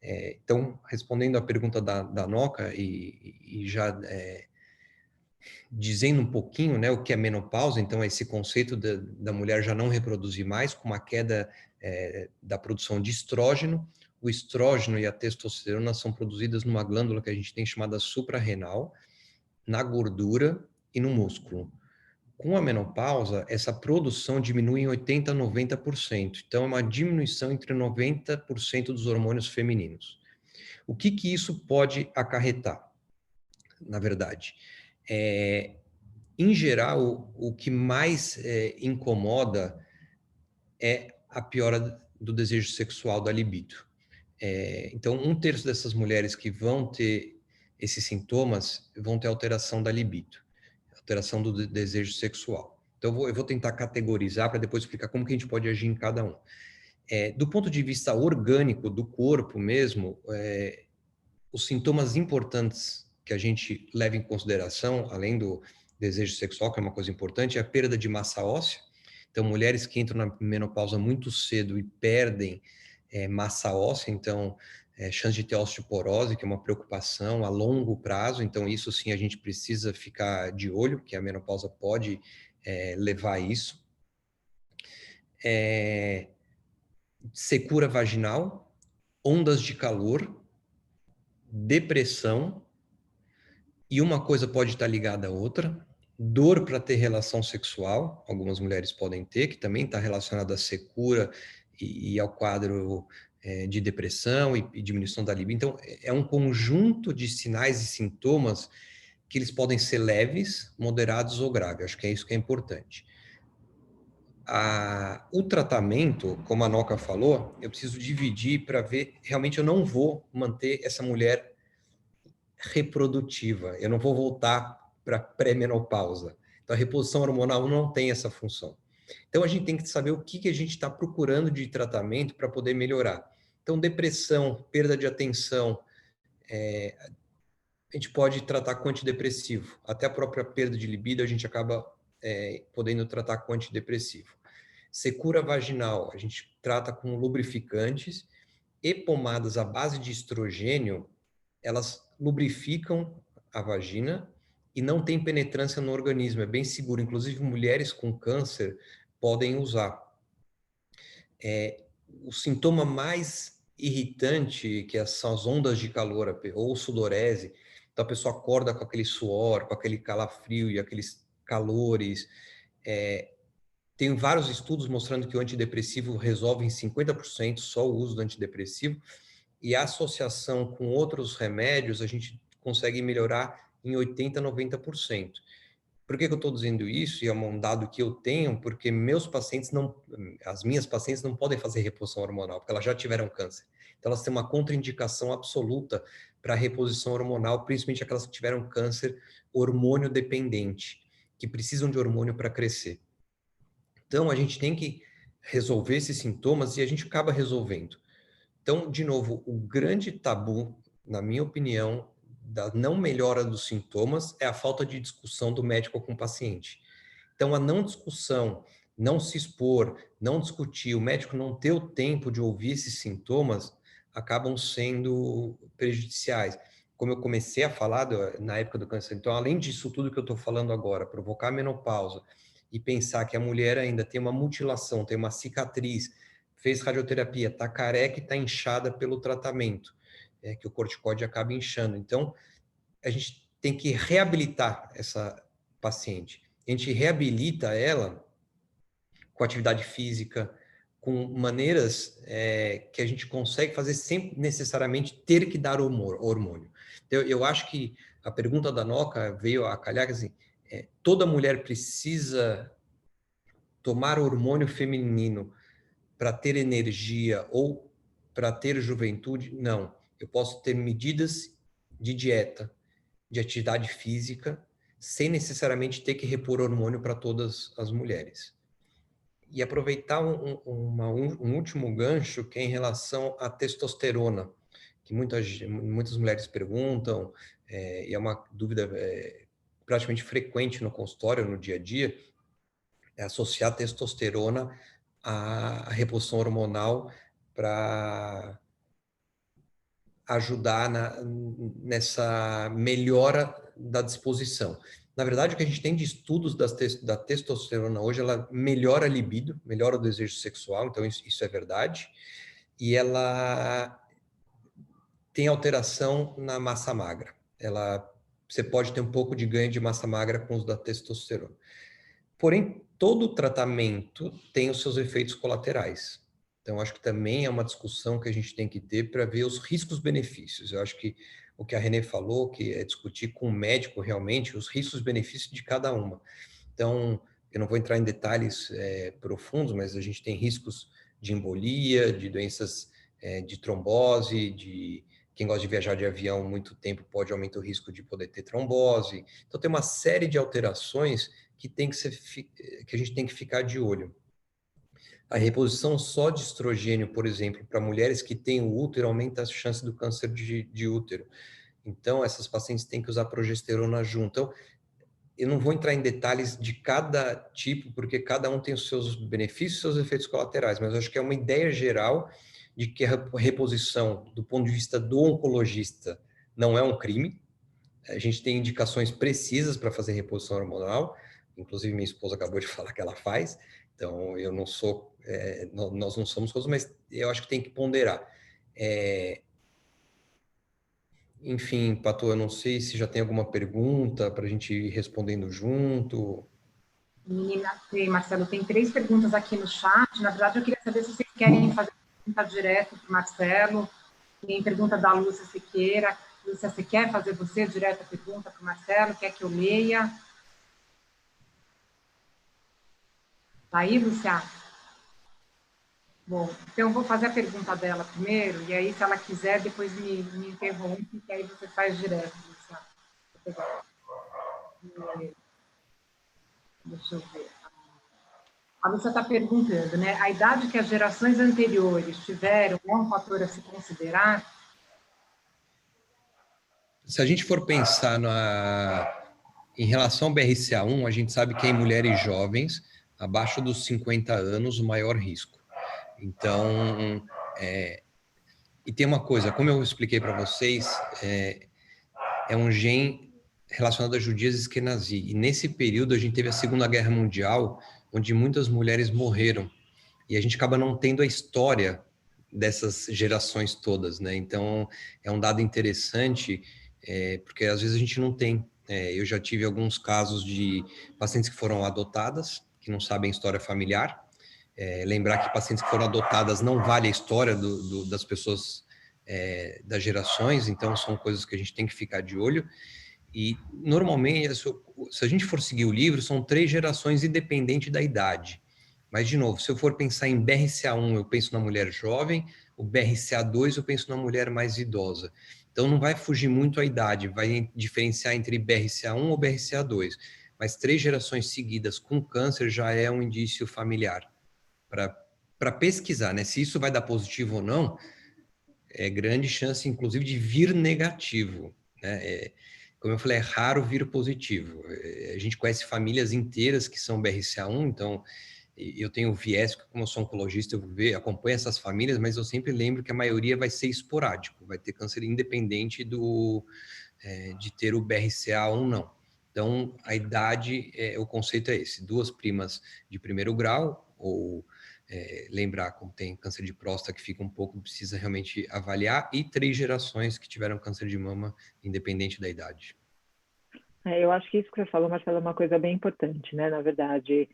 Então, respondendo à pergunta da Noca, e já dizendo um pouquinho, né, o que é menopausa, então esse conceito da mulher já não reproduzir mais, com uma queda da produção de estrógeno. O estrógeno e a testosterona são produzidas numa glândula que a gente tem chamada suprarrenal, na gordura e no músculo. Com a menopausa, essa produção diminui em 80% a 90%. Então, é uma diminuição entre 90% dos hormônios femininos. O que isso pode acarretar, na verdade? Em geral, o que mais incomoda é a piora do desejo sexual, da libido. Então, um terço dessas mulheres que vão ter esses sintomas vão ter alteração da libido, alteração do desejo sexual. Então, eu vou tentar categorizar para depois explicar como que a gente pode agir em cada um. Do ponto de vista orgânico do corpo mesmo, os sintomas importantes que a gente leva em consideração, além do desejo sexual, que é uma coisa importante, é a perda de massa óssea. Então, mulheres que entram na menopausa muito cedo e perdem massa óssea, então, chance de ter osteoporose, que é uma preocupação a longo prazo. Então, isso sim a gente precisa ficar de olho, que a menopausa pode levar a isso. Secura vaginal, ondas de calor, depressão, e uma coisa pode estar ligada à outra. Dor para ter relação sexual, algumas mulheres podem ter, que também está relacionada à secura e ao quadro de depressão e diminuição da libido. Então, é um conjunto de sinais e sintomas que eles podem ser leves, moderados ou graves. Acho que é isso que é importante. O tratamento, como a Noca falou, eu preciso dividir para ver, realmente eu não vou manter essa mulher reprodutiva, eu não vou voltar para pré-menopausa. Então, a reposição hormonal não tem essa função. Então, a gente tem que saber o que a gente está procurando de tratamento para poder melhorar. Então, depressão, perda de atenção, a gente pode tratar com antidepressivo. Até a própria perda de libido, a gente acaba podendo tratar com antidepressivo. Secura vaginal, a gente trata com lubrificantes e pomadas à base de estrogênio, elas lubrificam a vagina e não tem penetrância no organismo, é bem seguro. Inclusive, mulheres com câncer podem usar. O sintoma mais irritante, que são as ondas de calor, ou sudorese, então a pessoa acorda com aquele suor, com aquele calafrio e aqueles calores, tem vários estudos mostrando que o antidepressivo resolve em 50% só o uso do antidepressivo, e a associação com outros remédios a gente consegue melhorar em 80%, 90%. Por que eu estou dizendo isso? E é um dado que eu tenho, porque as minhas pacientes não podem fazer reposição hormonal, porque elas já tiveram câncer. Então, elas têm uma contraindicação absoluta para a reposição hormonal, principalmente aquelas que tiveram câncer hormônio dependente, que precisam de hormônio para crescer. Então, a gente tem que resolver esses sintomas e a gente acaba resolvendo. Então, de novo, o grande tabu, na minha opinião, da não melhora dos sintomas é a falta de discussão do médico com o paciente. Então, a não discussão, não se expor, não discutir, o médico não ter o tempo de ouvir esses sintomas, acabam sendo prejudiciais. Como eu comecei a falar na época do câncer, então, além disso tudo que eu estou falando agora, provocar menopausa e pensar que a mulher ainda tem uma mutilação, tem uma cicatriz, fez radioterapia, está careca e está inchada pelo tratamento, que o corticóide acaba inchando. Então, a gente tem que reabilitar essa paciente. A gente reabilita ela com atividade física, com maneiras que a gente consegue fazer sem necessariamente ter que dar hormônio. Então, eu acho que a pergunta da Noca veio a calhar, assim, toda mulher precisa tomar hormônio feminino para ter energia ou para ter juventude? Não. Eu posso ter medidas de dieta, de atividade física, sem necessariamente ter que repor hormônio para todas as mulheres. E aproveitar um último gancho, que é em relação à testosterona, que muitas mulheres perguntam, e é uma dúvida praticamente frequente no consultório, no dia a dia, é associar a testosterona à reposição hormonal para ajudar nessa melhora da disposição. Na verdade, o que a gente tem de estudos da testosterona hoje, ela melhora a libido, melhora o desejo sexual, então isso é verdade, e ela tem alteração na massa magra. Você pode ter um pouco de ganho de massa magra com o uso da testosterona. Porém, todo tratamento tem os seus efeitos colaterais. Então, acho que também é uma discussão que a gente tem que ter para ver os riscos-benefícios. Eu acho que o que a Renê falou, que é discutir com o médico realmente os riscos-benefícios de cada uma. Então, eu não vou entrar em detalhes profundos, mas a gente tem riscos de embolia, de doenças de trombose, de quem gosta de viajar de avião muito tempo pode aumentar o risco de poder ter trombose. Então, tem uma série de alterações que a gente tem que ficar de olho. A reposição só de estrogênio, por exemplo, para mulheres que têm o útero, aumenta a chance do câncer de útero. Então, essas pacientes têm que usar progesterona junto. Então, eu não vou entrar em detalhes de cada tipo, porque cada um tem os seus benefícios e seus efeitos colaterais, mas eu acho que é uma ideia geral de que a reposição, do ponto de vista do oncologista, não é um crime. A gente tem indicações precisas para fazer reposição hormonal, inclusive minha esposa acabou de falar que ela faz, então eu não sou, nós não somos todos, mas eu acho que tem que ponderar. Enfim, Pato, eu não sei se já tem alguma pergunta para a gente ir respondendo junto. Menina, Marcelo, tem 3 perguntas aqui no chat. Na verdade, eu queria saber se vocês querem fazer pergunta direto para o Marcelo. Tem pergunta da Lúcia Siqueira. Lúcia, você quer fazer direto a pergunta para o Marcelo? Quer que eu leia? Tá aí, Lúcia? Bom, então eu vou fazer a pergunta dela primeiro, e aí, se ela quiser, depois me interrompe, que aí você faz direto, Lúcia. Deixa eu ver. A Lúcia está perguntando, né? A idade que as gerações anteriores tiveram é um fator a se considerar? Se a gente for pensar em relação ao BRCA1, a gente sabe que é em mulheres jovens, abaixo dos 50 anos, o maior risco. Então, e tem uma coisa, como eu expliquei para vocês, é um gene relacionado a judias Eskenazi. E nesse período a gente teve a Segunda Guerra Mundial, onde muitas mulheres morreram. E a gente acaba não tendo a história dessas gerações todas, né? Então, é um dado interessante, porque às vezes a gente não tem. Eu já tive alguns casos de pacientes que foram adotadas, que não sabem história familiar. Lembrar que pacientes que foram adotadas não vale a história das pessoas, das gerações, então são coisas que a gente tem que ficar de olho. E, normalmente, se a gente for seguir o livro, são 3 gerações independente da idade. Mas, de novo, se eu for pensar em BRCA1, eu penso na mulher jovem, o BRCA2 eu penso na mulher mais idosa. Então, não vai fugir muito a idade, vai diferenciar entre BRCA1 ou BRCA2. Mas 3 gerações seguidas com câncer já é um indício familiar. Para pesquisar, né? Se isso vai dar positivo ou não, é grande chance, inclusive, de vir negativo, né? Como eu falei, é raro vir positivo. A gente conhece famílias inteiras que são BRCA1, então eu tenho viés, como eu sou oncologista, acompanho essas famílias, mas eu sempre lembro que a maioria vai ser esporádico, vai ter câncer independente de ter o BRCA ou não. Então, a idade, o conceito é esse: 2 primas de primeiro grau, ou lembrar como tem câncer de próstata que fica um pouco, precisa realmente avaliar, e 3 gerações que tiveram câncer de mama, independente da idade. Eu acho que isso que você falou, Marcelo, é uma coisa bem importante, né? Na verdade,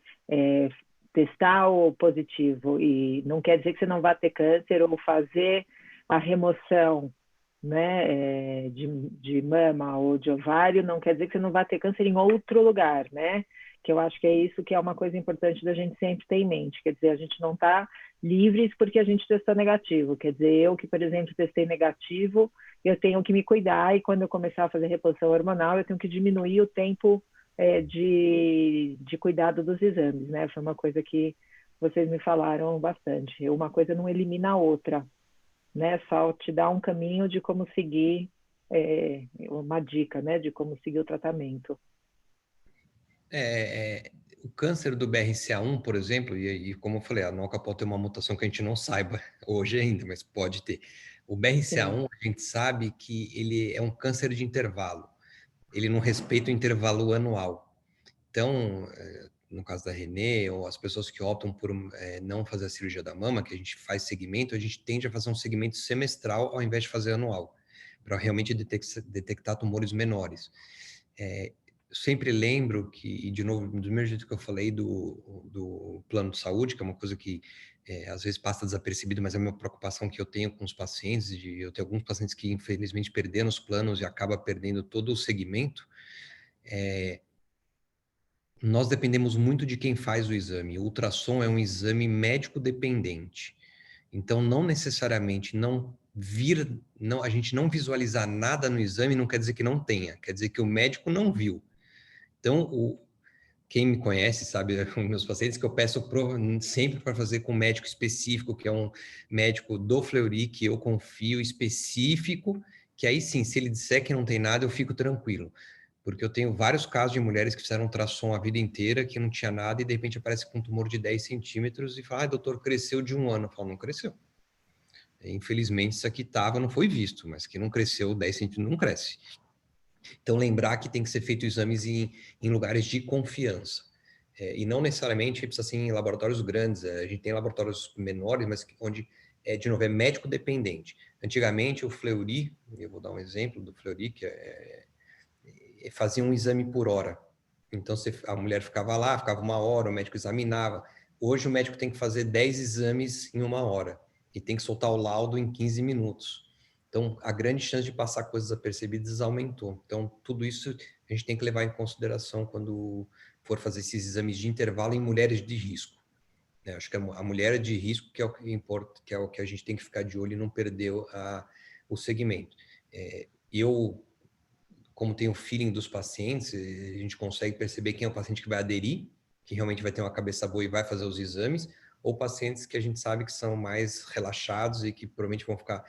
testar o positivo e não quer dizer que você não vai ter câncer, ou fazer a remoção, né, de mama ou de ovário, não quer dizer que você não vai ter câncer em outro lugar, né? Que eu acho que é isso que é uma coisa importante da gente sempre ter em mente. Quer dizer, a gente não está livres porque a gente testou negativo. Quer dizer, eu que, por exemplo, testei negativo, eu tenho que me cuidar, e quando eu começar a fazer reposição hormonal, eu tenho que diminuir o tempo de cuidado dos exames, né? Foi uma coisa que vocês me falaram bastante. Uma coisa não elimina a outra, né? Só te dá um caminho de como seguir, uma dica, né? De como seguir o tratamento. O câncer do BRCA1, por exemplo, e como eu falei, a NOCA pode ter uma mutação que a gente não saiba hoje ainda, mas pode ter. O BRCA1, a gente sabe que ele é um câncer de intervalo. Ele não respeita o intervalo anual. Então, no caso da Renê, ou as pessoas que optam por não fazer a cirurgia da mama, que a gente faz segmento, a gente tende a fazer um segmento semestral ao invés de fazer anual, para realmente detectar tumores menores. Eu sempre lembro que, e de novo, do mesmo jeito que eu falei do plano de saúde, que é uma coisa que às vezes passa desapercebido, mas é uma preocupação que eu tenho com os pacientes, eu tenho alguns pacientes que infelizmente perderam os planos e acaba perdendo todo o segmento. Nós dependemos muito de quem faz o exame. O ultrassom é um exame médico dependente. Então, não necessariamente a gente não visualizar nada no exame não quer dizer que não tenha, quer dizer que o médico não viu. Então, quem me conhece sabe, os meus pacientes, que eu peço sempre para fazer com um médico específico, que é um médico do Fleury, que eu confio, específico, que aí sim, se ele disser que não tem nada, eu fico tranquilo. Porque eu tenho vários casos de mulheres que fizeram ultrassom a vida inteira, que não tinha nada, e de repente aparece com um tumor de 10 centímetros e fala, doutor, cresceu de 1 ano. Eu falo, não cresceu. Infelizmente, isso aqui não foi visto, mas que não cresceu 10 centímetros, não cresce. Então, lembrar que tem que ser feito exames em lugares de confiança. E não necessariamente precisa ser em laboratórios grandes. A gente tem laboratórios menores, mas onde, de novo, é médico dependente. Antigamente, o Fleury, eu vou dar um exemplo do Fleury, que fazia um exame por hora. Então, a mulher ficava lá, ficava 1 hora, o médico examinava. Hoje, o médico tem que fazer 10 exames em 1 hora e tem que soltar o laudo em 15 minutos. Então, a grande chance de passar coisas apercebidas aumentou. Então, tudo isso a gente tem que levar em consideração quando for fazer esses exames de intervalo em mulheres de risco. Acho que a mulher de risco que é o que importa, que é o que a gente tem que ficar de olho e não perder o segmento. Como tem o feeling dos pacientes, a gente consegue perceber quem é o paciente que vai aderir, que realmente vai ter uma cabeça boa e vai fazer os exames, ou pacientes que a gente sabe que são mais relaxados e que provavelmente vão ficar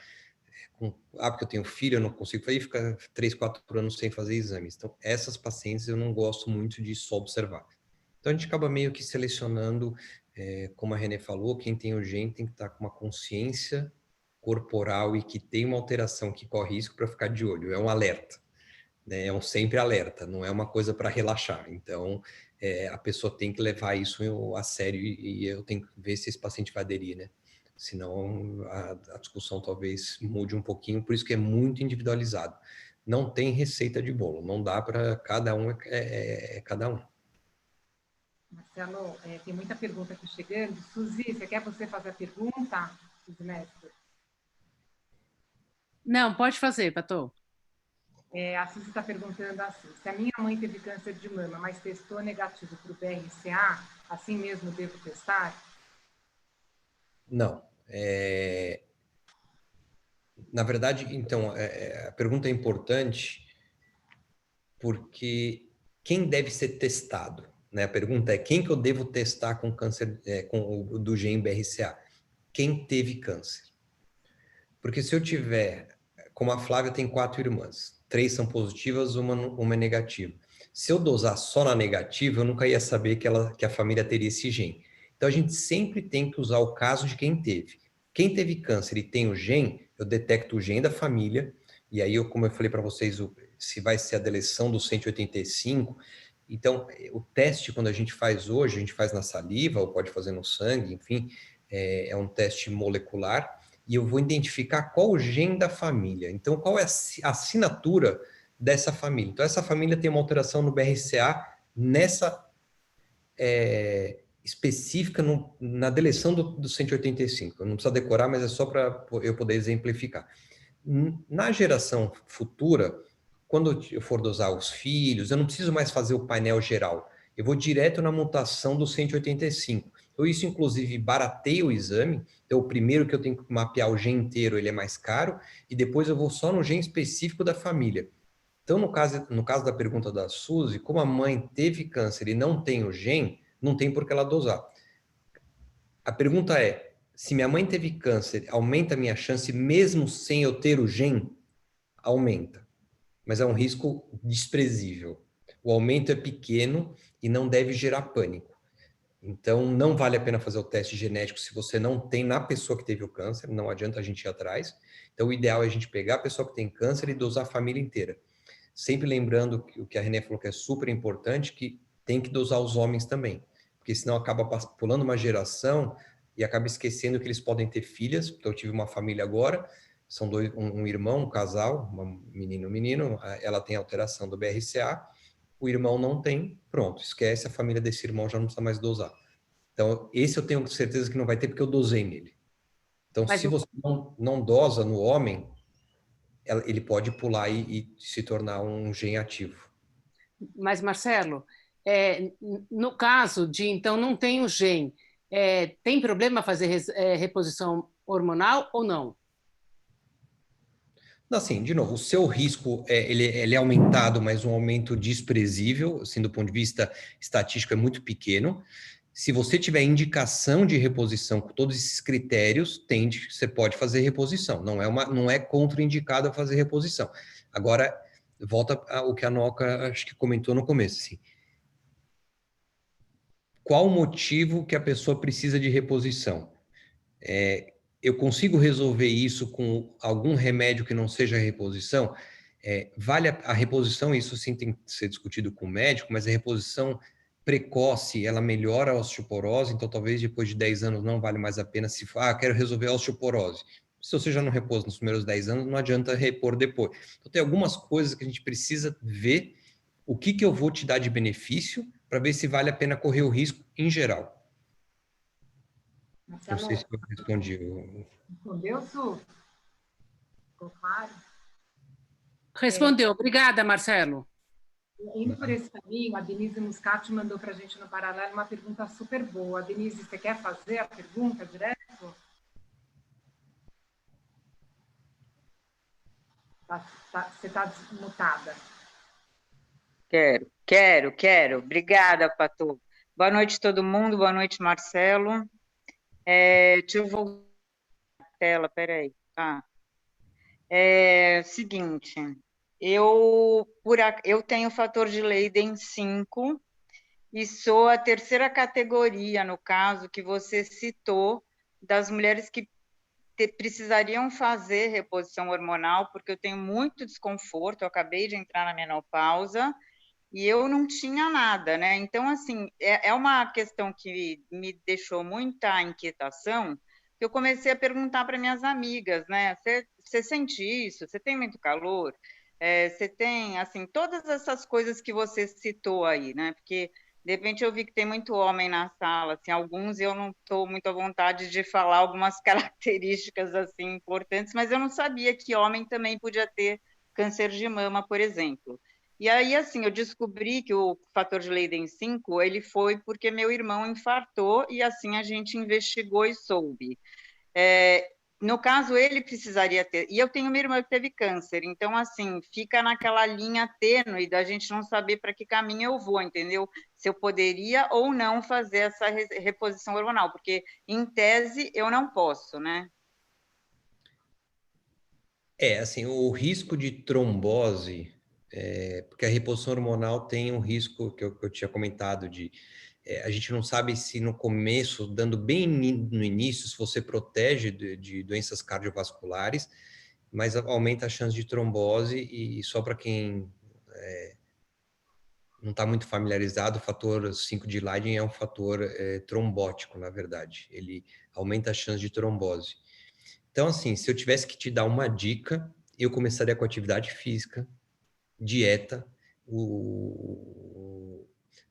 porque eu tenho filho, eu não consigo fazer, ficar 3, 4 anos sem fazer exames. Então, essas pacientes eu não gosto muito de só observar. Então, a gente acaba meio que selecionando, como a Renê falou, quem tem o gene tem que estar com uma consciência corporal e que tem uma alteração que corre risco para ficar de olho. É um alerta, né? É um sempre alerta, não é uma coisa para relaxar. Então, a pessoa tem que levar isso a sério e eu tenho que ver se esse paciente vai aderir, né? Senão a discussão talvez mude um pouquinho, por isso que é muito individualizado. Não tem receita de bolo, não dá para cada um, cada um. Marcelo, tem muita pergunta aqui chegando. Suzy, você quer fazer a pergunta, Suzy Mestre? Não, pode fazer, Patô. A Suzy está perguntando assim, se a minha mãe teve câncer de mama, mas testou negativo para o BRCA, assim mesmo devo testar? Não. Na verdade, então, a pergunta é importante porque quem deve ser testado? Né? A pergunta é quem que eu devo testar com câncer do gene BRCA? Quem teve câncer? Porque se eu tiver, como a Flávia tem 4 irmãs, 3 são positivas, uma é negativa. Se eu dosar só na negativa, eu nunca ia saber que a família teria esse gene. Então a gente sempre tem que usar o caso de quem teve. Quem teve câncer e tem o gene, eu detecto o gene da família, e aí, como eu falei para vocês, se vai ser a deleção do 185, então o teste, quando a gente faz hoje, a gente faz na saliva, ou pode fazer no sangue, enfim, é um teste molecular, e eu vou identificar qual o gene da família. Então, qual é a assinatura dessa família? Então, essa família tem uma alteração no BRCA nessa específica na deleção do 185. Eu não precisa decorar, mas é só para eu poder exemplificar. Na geração futura, quando eu for dosar os filhos, eu não preciso mais fazer o painel geral. Eu vou direto na mutação do 185. Então, isso, inclusive, barateia o exame. Então, o primeiro que eu tenho que mapear o gene inteiro, ele é mais caro, e depois eu vou só no gene específico da família. Então, no caso da pergunta da Suzy, como a mãe teve câncer e não tem o gene, não tem por que ela dosar. A pergunta é, se minha mãe teve câncer, aumenta a minha chance mesmo sem eu ter o gene? Aumenta, mas é um risco desprezível. O aumento é pequeno e não deve gerar pânico. Então, não vale a pena fazer o teste genético se você não tem na pessoa que teve o câncer, não adianta a gente ir atrás. Então, o ideal é a gente pegar a pessoa que tem câncer e dosar a família inteira. Sempre lembrando o que a Renê falou que é super importante, que tem que dosar os homens também, porque senão acaba pulando uma geração e acaba esquecendo que eles podem ter filhas. Então, eu tive uma família agora, são um irmão, um casal, um menino, ela tem alteração do BRCA, o irmão não tem, pronto, esquece, a família desse irmão já não precisa mais dosar. Então, esse eu tenho certeza que não vai ter, porque eu dosei nele. Então, se você não dosa no homem, ele pode pular e se tornar um gene ativo. Mas, Marcelo, no caso de, então, não tem o gene, tem problema fazer reposição hormonal ou não? Assim, de novo, o seu risco ele é aumentado, mas um aumento desprezível, assim, do ponto de vista estatístico, é muito pequeno. Se você tiver indicação de reposição com todos esses critérios, você pode fazer reposição. Não é contraindicado a fazer reposição. Agora, volta ao que a Noca acho que comentou no começo. Assim, qual o motivo que a pessoa precisa de reposição? Eu consigo resolver isso com algum remédio que não seja reposição? Vale a reposição, isso sim tem que ser discutido com o médico, mas a reposição precoce, ela melhora a osteoporose, então talvez depois de 10 anos não vale mais a pena se quero resolver a osteoporose. Se você já não repôs nos primeiros 10 anos, não adianta repor depois. Então tem algumas coisas que a gente precisa ver o que eu vou te dar de benefício para ver se vale a pena correr o risco em geral. Marcelo, não sei se eu respondi. Respondeu, Su? Ficou claro? Respondeu. Obrigada, Marcelo. Indo por esse caminho, a Denise Muscati mandou para a gente no paralelo uma pergunta super boa. Denise, você quer fazer a pergunta direto? Você está desmutada. Quero. Obrigada, Patô. Boa noite, todo mundo. Boa noite, Marcelo. Deixa eu voltar a tela, peraí. Seguinte, eu tenho fator de Leiden 5 e sou a terceira categoria, no caso, que você citou, das mulheres que precisariam fazer reposição hormonal, porque eu tenho muito desconforto, eu acabei de entrar na menopausa, e eu não tinha nada, né? Então, assim, é uma questão que me deixou muita inquietação, que eu comecei a perguntar para minhas amigas, né? Você sente isso? Você tem muito calor? Você tem, assim, todas essas coisas que você citou aí, né? Porque De repente eu vi que tem muito homem na sala, assim, alguns eu não estou muito à vontade de falar algumas características assim importantes, mas eu não sabia que homem também podia ter câncer de mama, por exemplo. E aí, assim, eu descobri que o fator de Leyden 5, ele foi porque meu irmão infartou e assim a gente investigou e soube. No caso, ele precisaria ter... E eu tenho uma irmã que teve câncer, então, assim, fica naquela linha tênue da gente não saber para que caminho eu vou, entendeu? Se eu poderia ou não fazer essa reposição hormonal, porque, em tese, eu não posso, né? Assim, o risco de trombose, porque a reposição hormonal tem um risco que eu tinha comentado de a gente não sabe se no começo, dando bem no início, se você protege de doenças cardiovasculares, mas aumenta a chance de trombose e só para quem não está muito familiarizado, o fator 5 de Leiden é um fator trombótico, na verdade. Ele aumenta a chance de trombose. Então, assim, se eu tivesse que te dar uma dica, eu começaria com atividade física, dieta.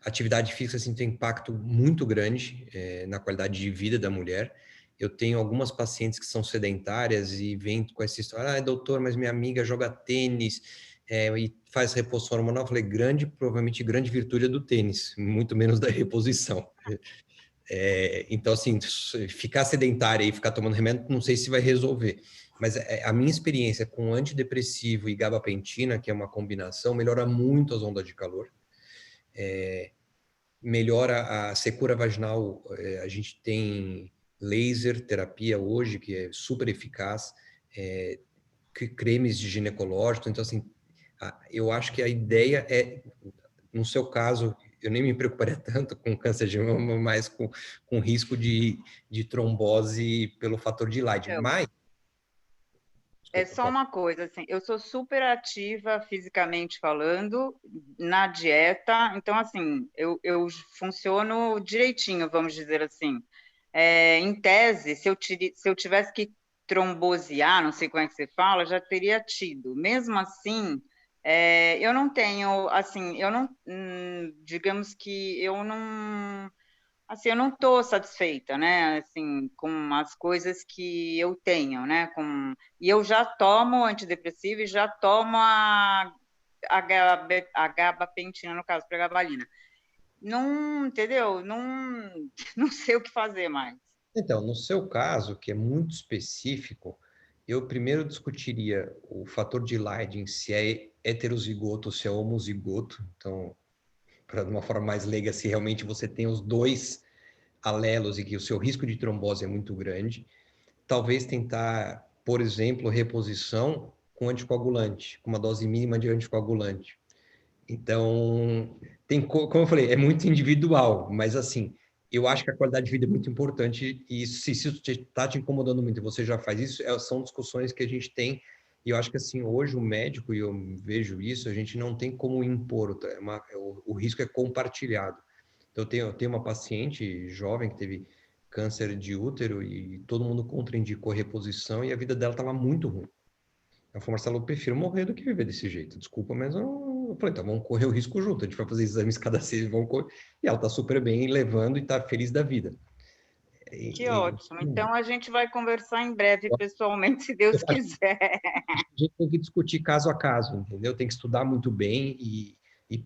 Atividade física assim, tem impacto muito grande na qualidade de vida da mulher. Eu tenho algumas pacientes que são sedentárias e vêm com essa história, doutor, mas minha amiga joga tênis e faz reposição hormonal. Eu falei, provavelmente grande virtude é do tênis, muito menos da reposição. Então, assim, ficar sedentária e ficar tomando remédio, não sei se vai resolver. Mas a minha experiência com antidepressivo e gabapentina, que é uma combinação, melhora muito as ondas de calor. Melhora a secura vaginal. A gente tem laser terapia hoje, que é super eficaz, cremes de ginecológico. Então, assim, eu acho que a ideia no seu caso, eu nem me preocuparia tanto com câncer de mama, mas com risco de trombose pelo fator de Leiden. Mas... É só uma coisa, assim, eu sou super ativa fisicamente falando, na dieta, então, assim, eu funciono direitinho, vamos dizer assim. Em tese, se eu tivesse que trombosear, não sei como é que você fala, já teria tido. Mesmo assim, eu não tenho, assim, eu não, digamos que eu não... Assim, eu não estou satisfeita, né, assim, com as coisas que eu tenho, né, e eu já tomo antidepressivo e já tomo a gabapentina, no caso, pregabalina. Não, entendeu? Não sei o que fazer mais. Então, no seu caso, que é muito específico, eu primeiro discutiria o fator de Leiden, se é heterozigoto ou se é homozigoto. Então, para de uma forma mais leiga, se realmente você tem os dois alelos e que o seu risco de trombose é muito grande, talvez tentar, por exemplo, reposição com anticoagulante, com uma dose mínima de anticoagulante. Então, como eu falei, é muito individual, mas assim, eu acho que a qualidade de vida é muito importante e se isso está te incomodando muito e você já faz isso, são discussões que a gente tem e eu acho que assim, hoje o médico, e eu vejo isso, a gente não tem como impor, o risco é compartilhado. Então, eu tenho uma paciente jovem que teve câncer de útero e todo mundo contraindicou reposição e a vida dela estava muito ruim. Eu falei, Marcelo, eu prefiro morrer do que viver desse jeito. Desculpa, mas eu falei, tá, vamos correr o risco junto. A gente vai fazer exames cada 6, vamos correr. E ela tá super bem levando e tá feliz da vida. Que ótimo. Então, a gente vai conversar em breve, pessoalmente, se Deus quiser. A gente tem que discutir caso a caso, entendeu? Tem que estudar muito bem e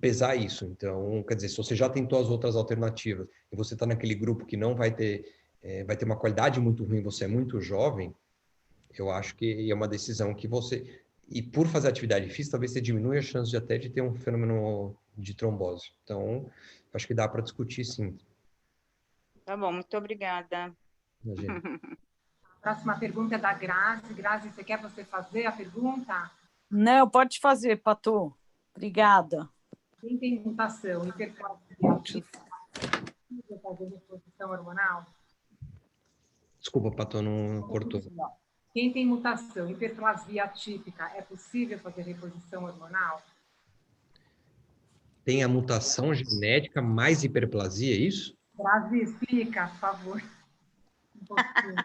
pesar isso. Então, quer dizer, se você já tentou as outras alternativas e você está naquele grupo que não vai ter uma qualidade muito ruim, você é muito jovem, eu acho que é uma decisão que você... E por fazer atividade física, talvez você diminua a chance de ter um fenômeno de trombose. Então, acho que dá para discutir, sim. Tá bom, muito obrigada. Imagina. A próxima pergunta é da Grazi. Grazi, você quer fazer a pergunta? Não, pode fazer, Patu. Obrigada. Quem tem mutação hiperplasia precisa fazer reposição hormonal? Desculpa, Patu, não cortou. Quem tem mutação hiperplasia atípica, é possível fazer reposição hormonal? Tem a mutação genética mais hiperplasia, é isso? Grazi, explica, por favor. Um pouquinho.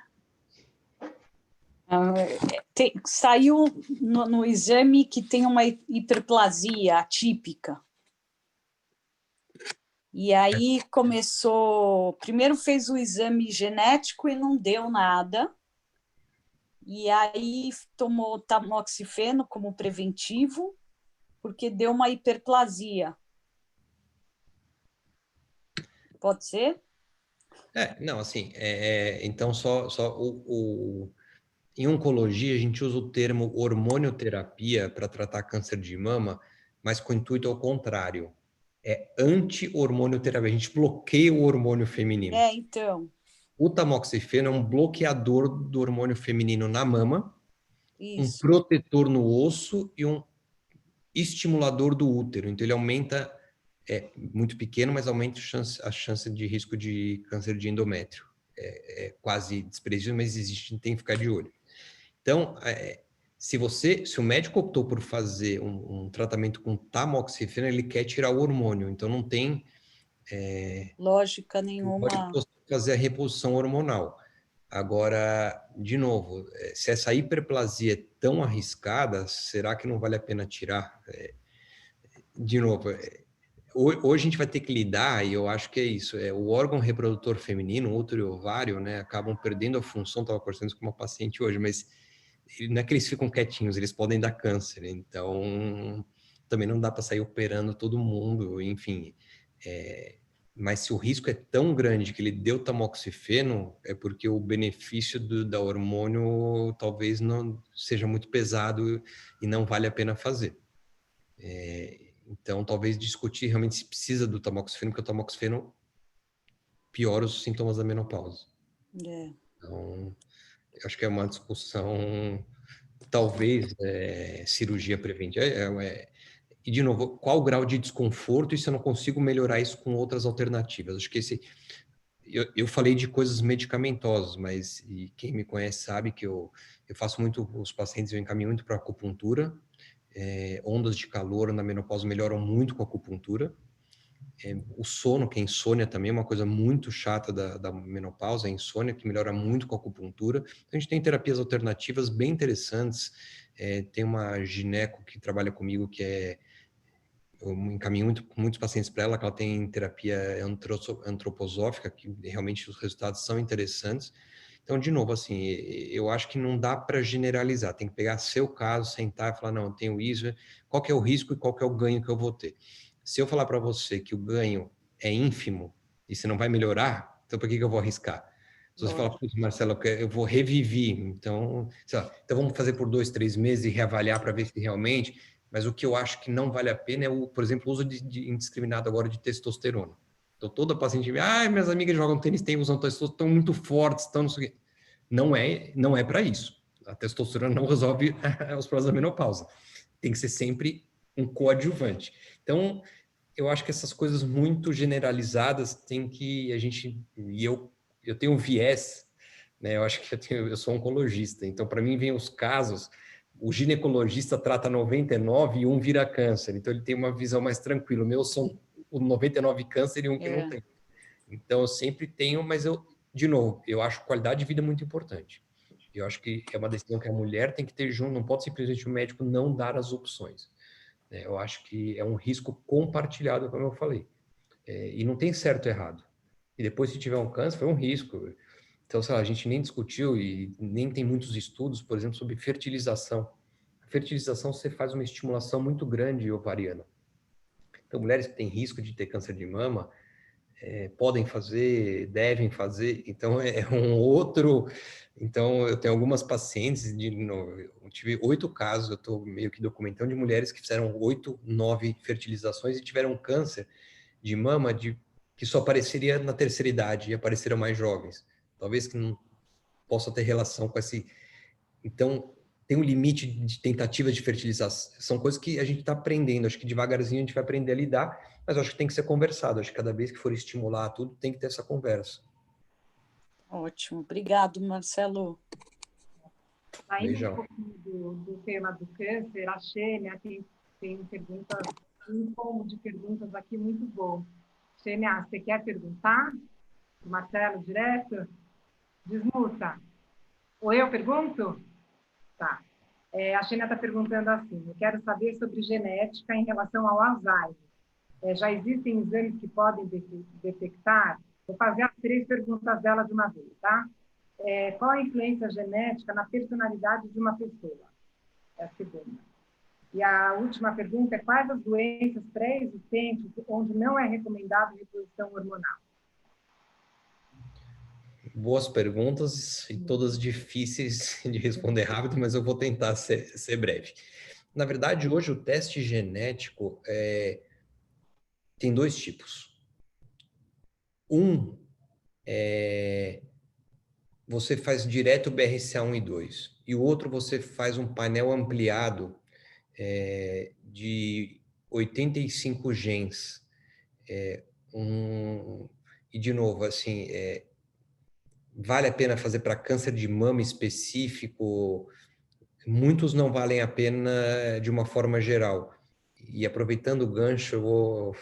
Saiu no exame que tem uma hiperplasia atípica. E aí começou, primeiro fez o exame genético e não deu nada. E aí tomou tamoxifeno como preventivo, porque deu uma hiperplasia. Pode ser? Não, assim, então em oncologia a gente usa o termo hormonioterapia para tratar câncer de mama, mas com o intuito ao contrário. É anti-hormonioterapia, a gente bloqueia o hormônio feminino. Então. O tamoxifeno é um bloqueador do hormônio feminino na mama, um Isso. protetor no osso e um estimulador do útero. Então ele aumenta, muito pequeno, mas aumenta a chance de risco de câncer de endométrio. É quase desprezível, mas existe, tem que ficar de olho. Então, se o médico optou por fazer um tratamento com tamoxifeno, ele quer tirar o hormônio. Então não tem lógica nenhuma. Pode fazer a reposição hormonal. Agora, de novo, se essa hiperplasia é tão arriscada, será que não vale a pena tirar? De novo, hoje a gente vai ter que lidar, e eu acho que é isso, o órgão reprodutor feminino, o útero e o ovário, né, acabam perdendo a função, estava conversando isso com uma paciente hoje, mas não é que eles ficam quietinhos, eles podem dar câncer, então também não dá para sair operando todo mundo, enfim, mas se o risco é tão grande que ele deu tamoxifeno, é porque o benefício da hormônio talvez não seja muito pesado e não vale a pena fazer. Então, talvez discutir realmente se precisa do tamoxifeno, porque o tamoxifeno piora os sintomas da menopausa. Então, eu acho que é uma discussão, talvez, cirurgia preventiva. E, de novo, qual o grau de desconforto e se eu não consigo melhorar isso com outras alternativas? Acho que eu falei de coisas medicamentosas, mas quem me conhece sabe que eu faço muito, os pacientes eu encaminho muito para acupuntura, ondas de calor na menopausa melhoram muito com a acupuntura. O sono, que é insônia também, é uma coisa muito chata da menopausa, a insônia, que melhora muito com a acupuntura. Então, a gente tem terapias alternativas bem interessantes. Tem uma gineco que trabalha comigo, eu encaminho muitos pacientes para ela, que ela tem terapia antroposófica, que realmente os resultados são interessantes. Então, de novo, assim, eu acho que não dá para generalizar, tem que pegar seu caso, sentar e falar, não, eu tenho isso, qual que é o risco e qual que é o ganho que eu vou ter. Se eu falar para você que o ganho é ínfimo e você não vai melhorar, então por que eu vou arriscar? Se você falar, putz, Marcelo, eu vou reviver, então, sei lá, então vamos fazer por 2, 3 meses e reavaliar para ver se realmente... Mas o que eu acho que não vale a pena é, por exemplo, o uso indiscriminado agora de testosterona. Então, toda paciente me minhas amigas jogam tênis, usam testosterona, estão muito fortes, estão não sei o quê. Não é para isso. A testosterona não resolve os problemas da menopausa. Tem que ser sempre um coadjuvante. Então, eu acho que essas coisas muito generalizadas tem que a gente... E eu tenho um viés, né? Eu acho que eu sou oncologista. Então, para mim, vem os casos... O ginecologista trata 99 e um vira câncer. Então, ele tem uma visão mais tranquila. O meu são o 99 câncer e um que não tem. Então, eu sempre tenho, mas de novo, eu acho qualidade de vida muito importante. Eu acho que é uma decisão que a mulher tem que ter junto, não pode simplesmente o médico não dar as opções. Eu acho que é um risco compartilhado, como eu falei. E não tem certo ou errado. E depois, se tiver um câncer, foi um risco. Então, sei lá, a gente nem discutiu e nem tem muitos estudos, por exemplo, sobre fertilização. A fertilização, você faz uma estimulação muito grande ovariana. Então, mulheres que têm risco de ter câncer de mama podem fazer, devem fazer. Então, é um outro... Então, eu tenho algumas pacientes, eu tive 8 casos, eu estou meio que documentando, de mulheres que fizeram 8, 9 fertilizações e tiveram câncer de mama que só apareceria na terceira idade e apareceram mais jovens. Talvez que não possa ter relação com esse... Então, tem um limite de tentativas de fertilização. São coisas que a gente está aprendendo. Acho que devagarzinho a gente vai aprender a lidar, mas acho que tem que ser conversado. Acho que cada vez que for estimular tudo, tem que ter essa conversa. Ótimo. Obrigado, Marcelo. Saindo um pouquinho do tema do câncer, a Xênia tem perguntas, um combo de perguntas aqui muito bom. Xênia, você quer perguntar? O Marcelo, direto? Desmuta. Ou eu pergunto? Tá. A Xênia está perguntando assim, eu quero saber sobre genética em relação ao Alzheimer. Já existem exames que podem detectar? Vou fazer as 3 perguntas dela de uma vez, tá? Qual a influência genética na personalidade de uma pessoa? É a segunda. E a última pergunta é: quais as doenças pré-existentes onde não é recomendado reposição hormonal? Boas perguntas e todas difíceis de responder rápido, mas eu vou tentar ser breve. Na verdade, hoje o teste genético tem 2 tipos. Você faz direto o BRCA1 e 2, e o outro você faz um painel ampliado de 85 genes. E, de novo, assim, vale a pena fazer para câncer de mama específico? Muitos não valem a pena de uma forma geral. E aproveitando o gancho, eu vou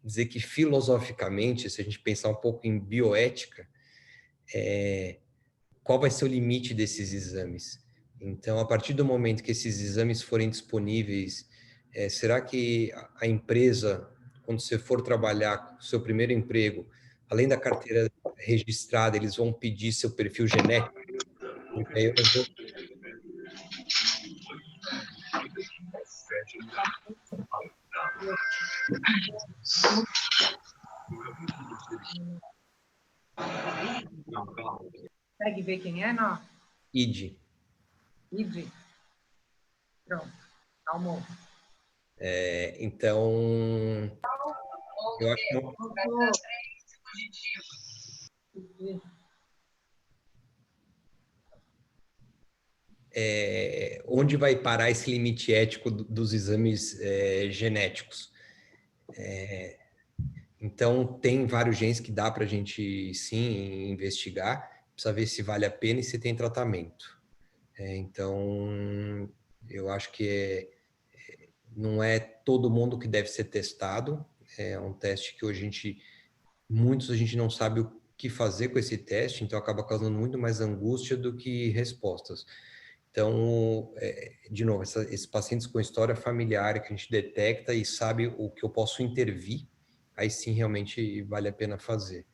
dizer que filosoficamente, se a gente pensar um pouco em bioética, qual vai ser o limite desses exames? Então, a partir do momento que esses exames forem disponíveis, será que a empresa, quando você for trabalhar o seu primeiro emprego, além da carteira registrada, eles vão pedir seu perfil genético? Porque aí eu vou... Consegue ver quem é, não? ID. ID. Pronto. Calmou. Então, eu acho que onde vai parar esse limite ético dos exames genéticos? Então, tem vários genes que dá para a gente, sim, investigar, precisa ver se vale a pena e se tem tratamento. Então, eu acho que não é todo mundo que deve ser testado, é um teste que hoje muitos a gente não sabe o que fazer com esse teste, então acaba causando muito mais angústia do que respostas. Então, de novo, esses pacientes com história familiar que a gente detecta e sabe o que eu posso intervir, aí sim realmente vale a pena fazer.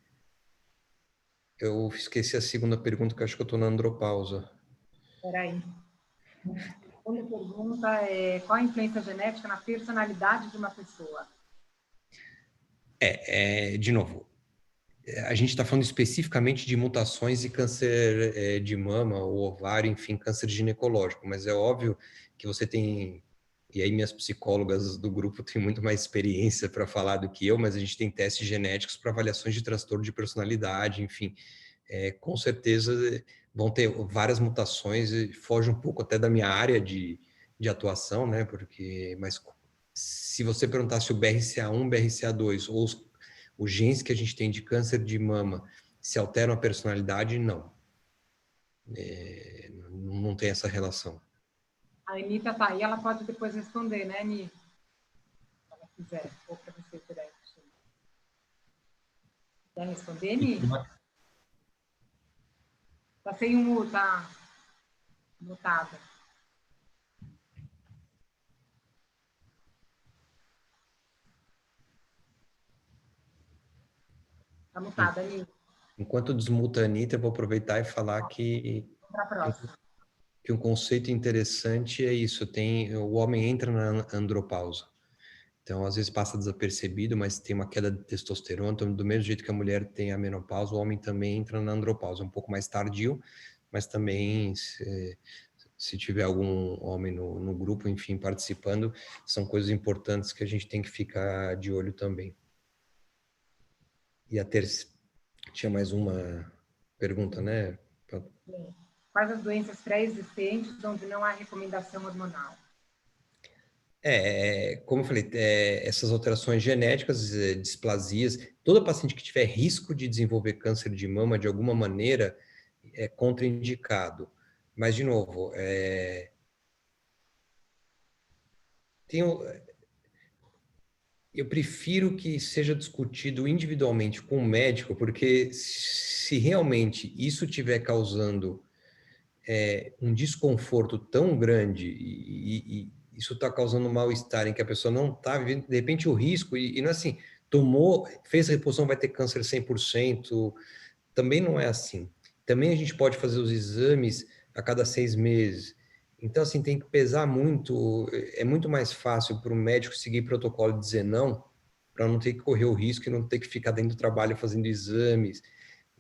Eu esqueci a segunda pergunta, que eu acho que eu estou na andropausa. Espera aí. A segunda pergunta é: qual a influência genética na personalidade de uma pessoa? De novo, a gente está falando especificamente de mutações e câncer de mama, ou ovário, enfim, câncer ginecológico, mas é óbvio que você tem, e aí minhas psicólogas do grupo têm muito mais experiência para falar do que eu, mas a gente tem testes genéticos para avaliações de transtorno de personalidade, enfim, com certeza vão ter várias mutações, e foge um pouco até da minha área de atuação, né, mas se você perguntasse o BRCA1, BRCA2, ou os genes que a gente tem de câncer de mama se alteram a personalidade? Não. Não tem essa relação. A Anitta tá aí, ela pode depois responder, né, Ani? Se ela quiser, ou para você direto. Quer responder, Ani? Tá sem o mudo, tá mutada. Tá mutada, Ani. Enquanto desmuta a Anitta, eu vou aproveitar e falar que um conceito interessante é isso, o homem entra na andropausa. Então, às vezes passa desapercebido, mas tem uma queda de testosterona. Então, do mesmo jeito que a mulher tem a menopausa, o homem também entra na andropausa. Um pouco mais tardio, mas também, se tiver algum homem no grupo, enfim, participando, são coisas importantes que a gente tem que ficar de olho também. E tinha mais uma pergunta, né? Quais as doenças pré-existentes onde não há recomendação hormonal? Como eu falei, essas alterações genéticas, displasias, todo paciente que tiver risco de desenvolver câncer de mama de alguma maneira é contraindicado. Mas, de novo, eu prefiro que seja discutido individualmente com o médico, porque se realmente isso estiver causando um desconforto tão grande e isso está causando mal-estar, em que a pessoa não está vivendo, de repente o risco, e não é assim, tomou, fez reposição, vai ter câncer 100%, também não é assim. Também a gente pode fazer os exames a cada 6 meses. Então, assim, tem que pesar muito, é muito mais fácil para o médico seguir protocolo e dizer não, para não ter que correr o risco e não ter que ficar dentro do trabalho fazendo exames.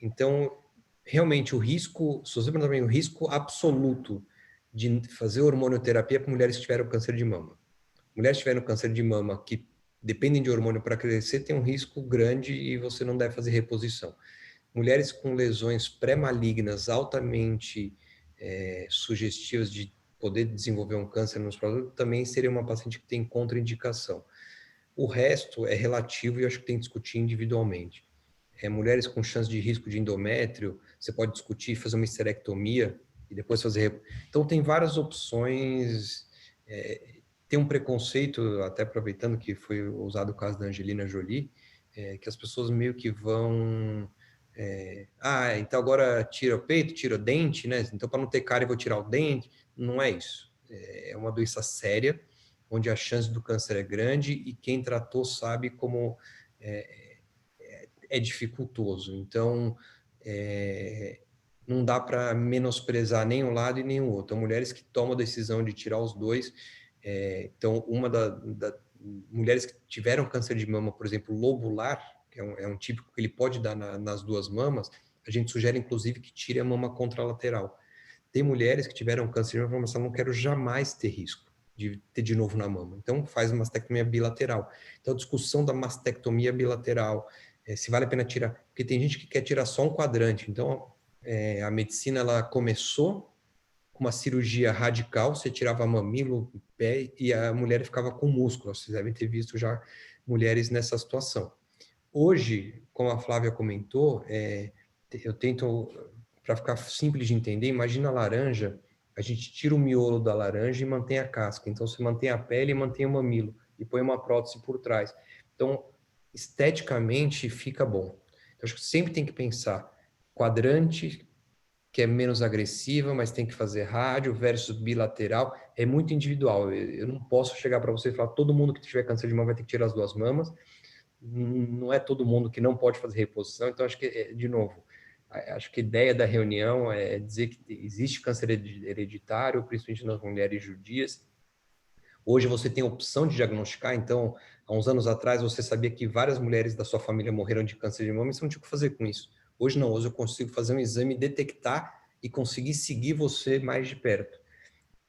Então, realmente, o risco, se você perguntar para mim, o risco absoluto de fazer hormonioterapia para mulheres que tiveram câncer de mama. Mulheres que tiveram câncer de mama que dependem de hormônio para crescer tem um risco grande e você não deve fazer reposição. Mulheres com lesões pré-malignas altamente sugestivas de poder desenvolver um câncer nos próximos também seria uma paciente que tem contraindicação. O resto é relativo e eu acho que tem que discutir individualmente. Mulheres com chance de risco de endométrio, você pode discutir fazer uma histerectomia e depois fazer... Então, tem várias opções. Tem um preconceito, até aproveitando que foi usado o caso da Angelina Jolie, que as pessoas meio que vão... então agora tira o peito, tira o dente, né? Então, para não ter cárie, eu vou tirar o dente. Não é isso. É uma doença séria, onde a chance do câncer é grande e quem tratou sabe como é dificultoso. Então, não dá para menosprezar nem um lado e nem o outro. Então, mulheres que tomam a decisão de tirar os dois, então, mulheres que tiveram câncer de mama, por exemplo, lobular, que é um típico que ele pode dar nas duas mamas, a gente sugere, inclusive, que tire a mama contralateral. Tem mulheres que tiveram câncer de mama, mas não quero jamais ter risco de ter de novo na mama. Então, faz uma mastectomia bilateral. Então, a discussão da mastectomia bilateral, se vale a pena tirar, porque tem gente que quer tirar só um quadrante. Então, a medicina, ela começou com uma cirurgia radical, você tirava mamilo, pé, e a mulher ficava com músculo. Vocês devem ter visto já mulheres nessa situação. Hoje, como a Flávia comentou, eu tento, para ficar simples de entender, imagina a laranja, a gente tira o miolo da laranja e mantém a casca. Então, você mantém a pele e mantém o mamilo, e põe uma prótese por trás. Então, esteticamente, fica bom. Então, acho que sempre tem que pensar quadrante, que é menos agressiva, mas tem que fazer rádio, versus bilateral, é muito individual. Eu não posso chegar para você e falar, todo mundo que tiver câncer de mama vai ter que tirar as duas mamas. Não é todo mundo que não pode fazer reposição. Então, acho que, de novo, acho que a ideia da reunião é dizer que existe câncer hereditário, principalmente nas mulheres judias. Hoje você tem a opção de diagnosticar, então, há uns anos atrás você sabia que várias mulheres da sua família morreram de câncer de mama e você não tinha o que fazer com isso. Hoje não, hoje eu consigo fazer um exame, detectar e conseguir seguir você mais de perto.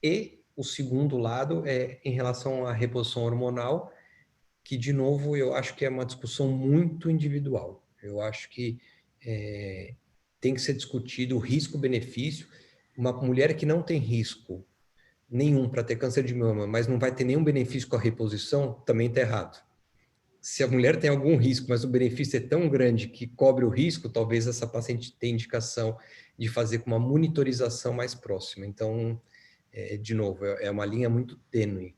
E o segundo lado é em relação à reposição hormonal, que, de novo, eu acho que é uma discussão muito individual. Eu acho que tem que ser discutido o risco-benefício. Uma mulher que não tem risco nenhum para ter câncer de mama, mas não vai ter nenhum benefício com a reposição, também está errado. Se a mulher tem algum risco, mas o benefício é tão grande que cobre o risco, talvez essa paciente tenha indicação de fazer com uma monitorização mais próxima. Então, de novo, é uma linha muito tênue.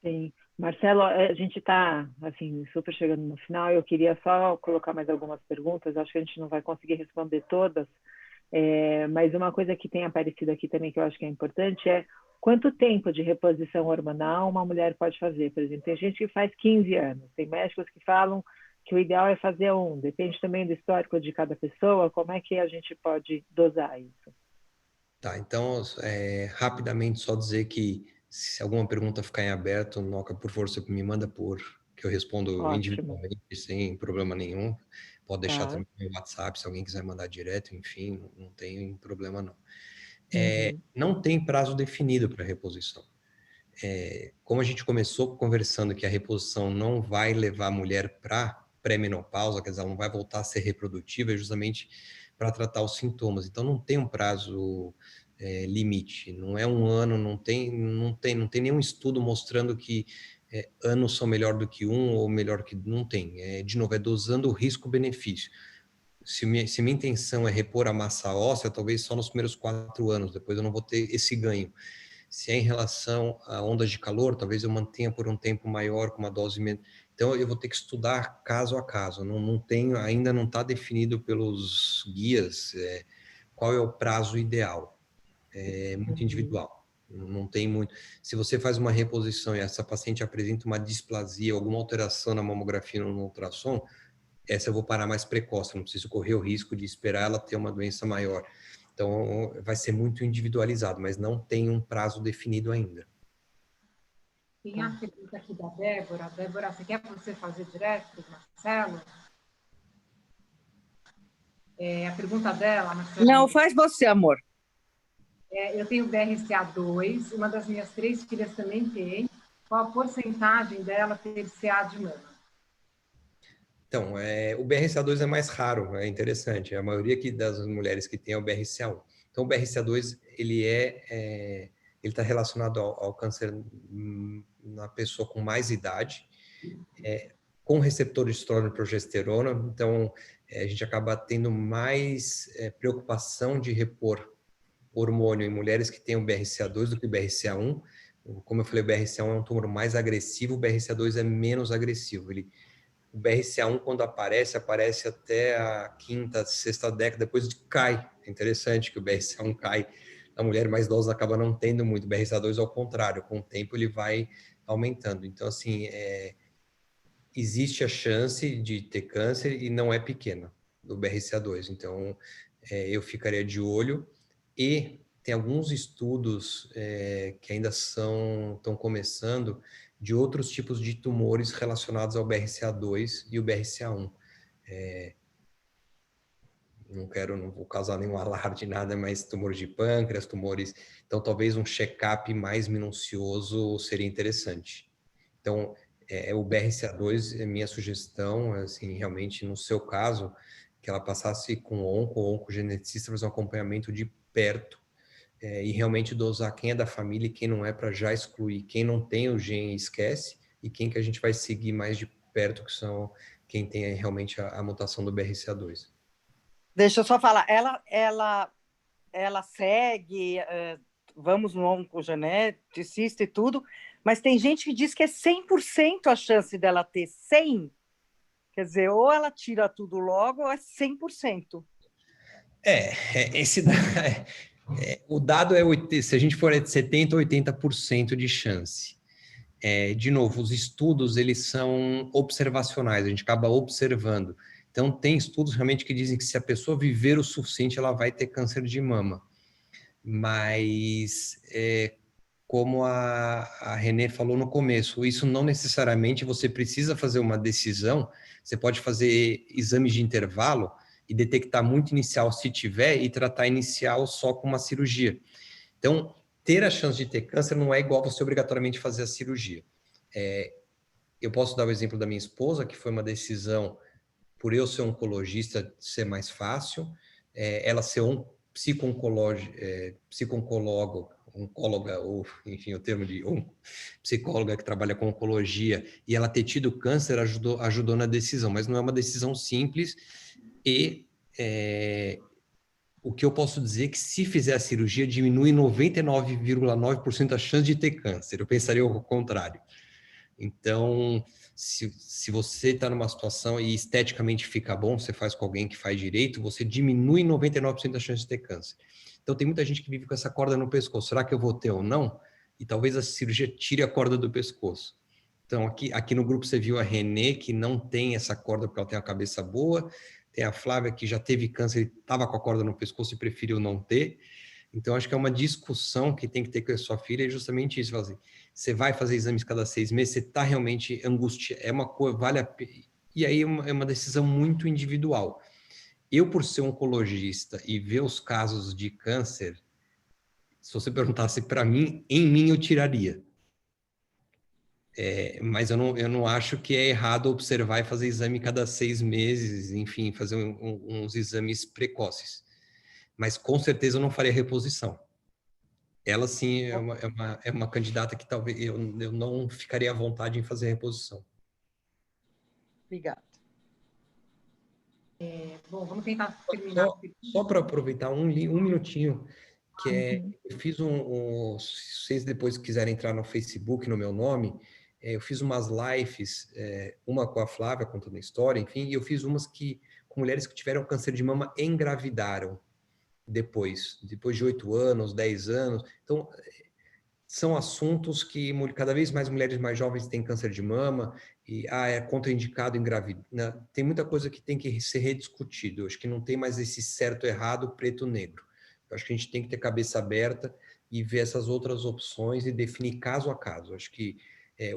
Sim. Marcelo, a gente está assim, super chegando no final. Eu queria só colocar mais algumas perguntas. Acho que a gente não vai conseguir responder todas, mas uma coisa que tem aparecido aqui também que eu acho que é importante é quanto tempo de reposição hormonal uma mulher pode fazer. Por exemplo, tem gente que faz 15 anos, tem médicos que falam que o ideal é fazer 1, depende também do histórico de cada pessoa. Como é que a gente pode dosar isso? Tá, então, rapidamente só dizer que se alguma pergunta ficar em aberto, Noca, por favor, você me manda que eu respondo Ótimo. individualmente, sem problema nenhum. Pode deixar Tá. também no WhatsApp, se alguém quiser mandar direto, enfim, não tem problema não. Não tem prazo definido para reposição. Como a gente começou conversando que a reposição não vai levar a mulher para pré-menopausa, quer dizer, ela não vai voltar a ser reprodutiva, é justamente para tratar os sintomas. Então, não tem um prazo limite, não é um ano, não tem nenhum estudo mostrando que anos são melhor do que ou melhor que... Não tem. De novo, é dosando o risco-benefício. Se minha intenção é repor a massa óssea, talvez só nos primeiros 4 anos, depois eu não vou ter esse ganho. Se é em relação a ondas de calor, talvez eu mantenha por um tempo maior, com uma dose menos. Então, eu vou ter que estudar caso a caso. Ainda não está definido pelos guias qual é o prazo ideal. É muito individual. Não tem muito. Se você faz uma reposição e essa paciente apresenta uma displasia, alguma alteração na mamografia ou no ultrassom, essa eu vou parar mais precoce, não preciso correr o risco de esperar ela ter uma doença maior. Então, vai ser muito individualizado, mas não tem um prazo definido ainda. Tem a pergunta aqui da Débora. Débora, você quer você fazer direto, Marcelo? A pergunta dela, Marcelo. Não, faz você, amor. Eu tenho BRCA2, uma das minhas 3 filhas também tem. Qual a porcentagem dela ter CA de mama? Então, o BRCA2 é mais raro, é interessante. A maioria das mulheres que tem é o BRCA1. Então, o BRCA2, ele está relacionado ao câncer na pessoa com mais idade, com receptor de estrogênio e progesterona. Então, a gente acaba tendo mais preocupação de repor hormônio em mulheres que têm o BRCA2 do que o BRCA1. Como eu falei, o BRCA1 é um tumor mais agressivo, o BRCA2 é menos agressivo. O BRCA1, quando aparece até a 5ª, 6ª década, depois cai. É interessante que o BRCA1 cai. A mulher mais idosa acaba não tendo muito. O BRCA2, ao contrário, com o tempo ele vai aumentando. Então, assim, existe a chance de ter câncer e não é pequena, do BRCA2. Então, eu ficaria de olho. E tem alguns estudos que ainda estão começando de outros tipos de tumores relacionados ao BRCA2 e o BRCA1. Não vou causar nenhum alarde, nada, mas tumores de pâncreas, tumores... Então, talvez um check-up mais minucioso seria interessante. Então, o BRCA2 é minha sugestão, assim, realmente, no seu caso, que ela passasse com oncogeneticista, fazer um acompanhamento de perto, e realmente dosar quem é da família e quem não é, para já excluir quem não tem o gene esquece, e quem que a gente vai seguir mais de perto, que são quem tem realmente a mutação do BRCA2. Deixa eu só falar, ela segue, vamos no oncogeneticista e tudo, mas tem gente que diz que é 100% a chance dela ter 100%. Quer dizer, ou ela tira tudo logo, ou é 100%. O dado se a gente for de 70% ou 80% de chance. De novo, os estudos, eles são observacionais, a gente acaba observando. Então, tem estudos realmente que dizem que se a pessoa viver o suficiente, ela vai ter câncer de mama. Mas, como a Renê falou no começo, isso não necessariamente você precisa fazer uma decisão, você pode fazer exames de intervalo e detectar muito inicial se tiver e tratar inicial só com uma cirurgia. Então, ter a chance de ter câncer não é igual você obrigatoriamente fazer a cirurgia. Eu posso dar o exemplo da minha esposa, que foi uma decisão, por eu ser oncologista, ser mais fácil, ela ser oncóloga, ou enfim, o termo de psicóloga que trabalha com oncologia, e ela ter tido câncer ajudou na decisão, mas não é uma decisão simples. E o que eu posso dizer é que se fizer a cirurgia, diminui 99,9% a chance de ter câncer. Eu pensaria o contrário. Então, se você está numa situação e esteticamente fica bom, você faz com alguém que faz direito, você diminui 99% da chance de ter câncer. Então, tem muita gente que vive com essa corda no pescoço. Será que eu vou ter ou não? E talvez a cirurgia tire a corda do pescoço. Então, aqui no grupo você viu a Renê, que não tem essa corda porque ela tem a cabeça boa. Tem a Flávia, que já teve câncer e estava com a corda no pescoço e preferiu não ter. Então, acho que é uma discussão que tem que ter com a sua filha, é justamente isso. Assim, você vai fazer exames cada 6 meses, você está realmente angustiado, é uma coisa, vale a pena. E aí é uma decisão muito individual. Eu, por ser oncologista e ver os casos de câncer, se você perguntasse para mim, em mim eu tiraria. Mas eu não acho que é errado observar e fazer exame cada 6 meses, enfim, fazer uns exames precoces. Mas com certeza eu não faria reposição. Ela sim é uma candidata que talvez eu não ficaria à vontade em fazer reposição. Obrigada. Bom, vamos tentar terminar. Só para aproveitar um minutinho, que eu fiz se vocês depois quiserem entrar no Facebook, no meu nome, eu fiz umas lives, uma com a Flávia contando a história, enfim, e eu fiz umas com mulheres que tiveram câncer de mama e engravidaram depois de 8 anos, 10 anos. Então, são assuntos que cada vez mais mulheres mais jovens têm câncer de mama e é contraindicado engravidar. Né? Tem muita coisa que tem que ser rediscutido. Eu acho que não tem mais esse certo, errado, preto, negro. Eu acho que a gente tem que ter cabeça aberta e ver essas outras opções e definir caso a caso. Eu acho que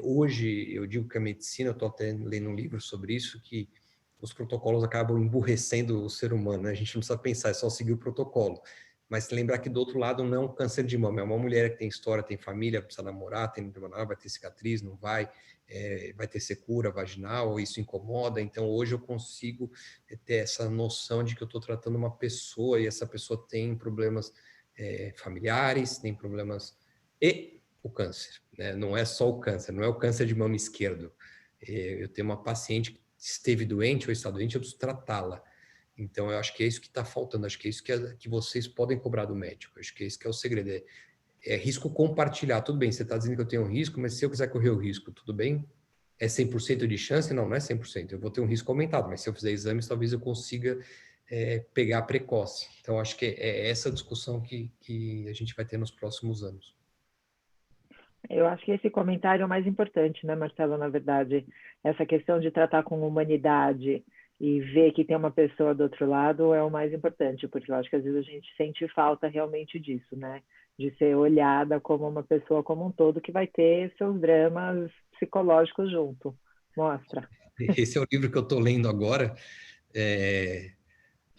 hoje, eu digo que a medicina, eu estou até lendo um livro sobre isso, que os protocolos acabam emburrecendo o ser humano. Né? A gente não precisa pensar, é só seguir o protocolo. Mas lembrar que do outro lado não é um câncer de mama, é uma mulher que tem história, tem família, precisa namorar, tem namorar, vai ter cicatriz, não vai, vai ter secura vaginal, isso incomoda. Então hoje eu consigo ter essa noção de que eu estou tratando uma pessoa e essa pessoa tem problemas familiares, tem problemas e o câncer, né? Não é só o câncer, não é o câncer de mama esquerdo. Eu tenho uma paciente que esteve doente ou está doente, eu preciso tratá-la. Então, eu acho que é isso que está faltando, acho que é isso que vocês podem cobrar do médico, acho que é isso que é o segredo, é risco compartilhar. Tudo bem, você está dizendo que eu tenho um risco, mas se eu quiser correr o risco, tudo bem? É 100% de chance? Não, não é 100%, eu vou ter um risco aumentado, mas se eu fizer exames, talvez eu consiga pegar precoce. Então, acho que é essa discussão que a gente vai ter nos próximos anos. Eu acho que esse comentário é o mais importante, né, Marcelo, na verdade, essa questão de tratar com humanidade e ver que tem uma pessoa do outro lado é o mais importante, porque eu acho que às vezes a gente sente falta realmente disso, né? De ser olhada como uma pessoa como um todo que vai ter seus dramas psicológicos junto. Mostra. Esse é o livro que eu estou lendo agora.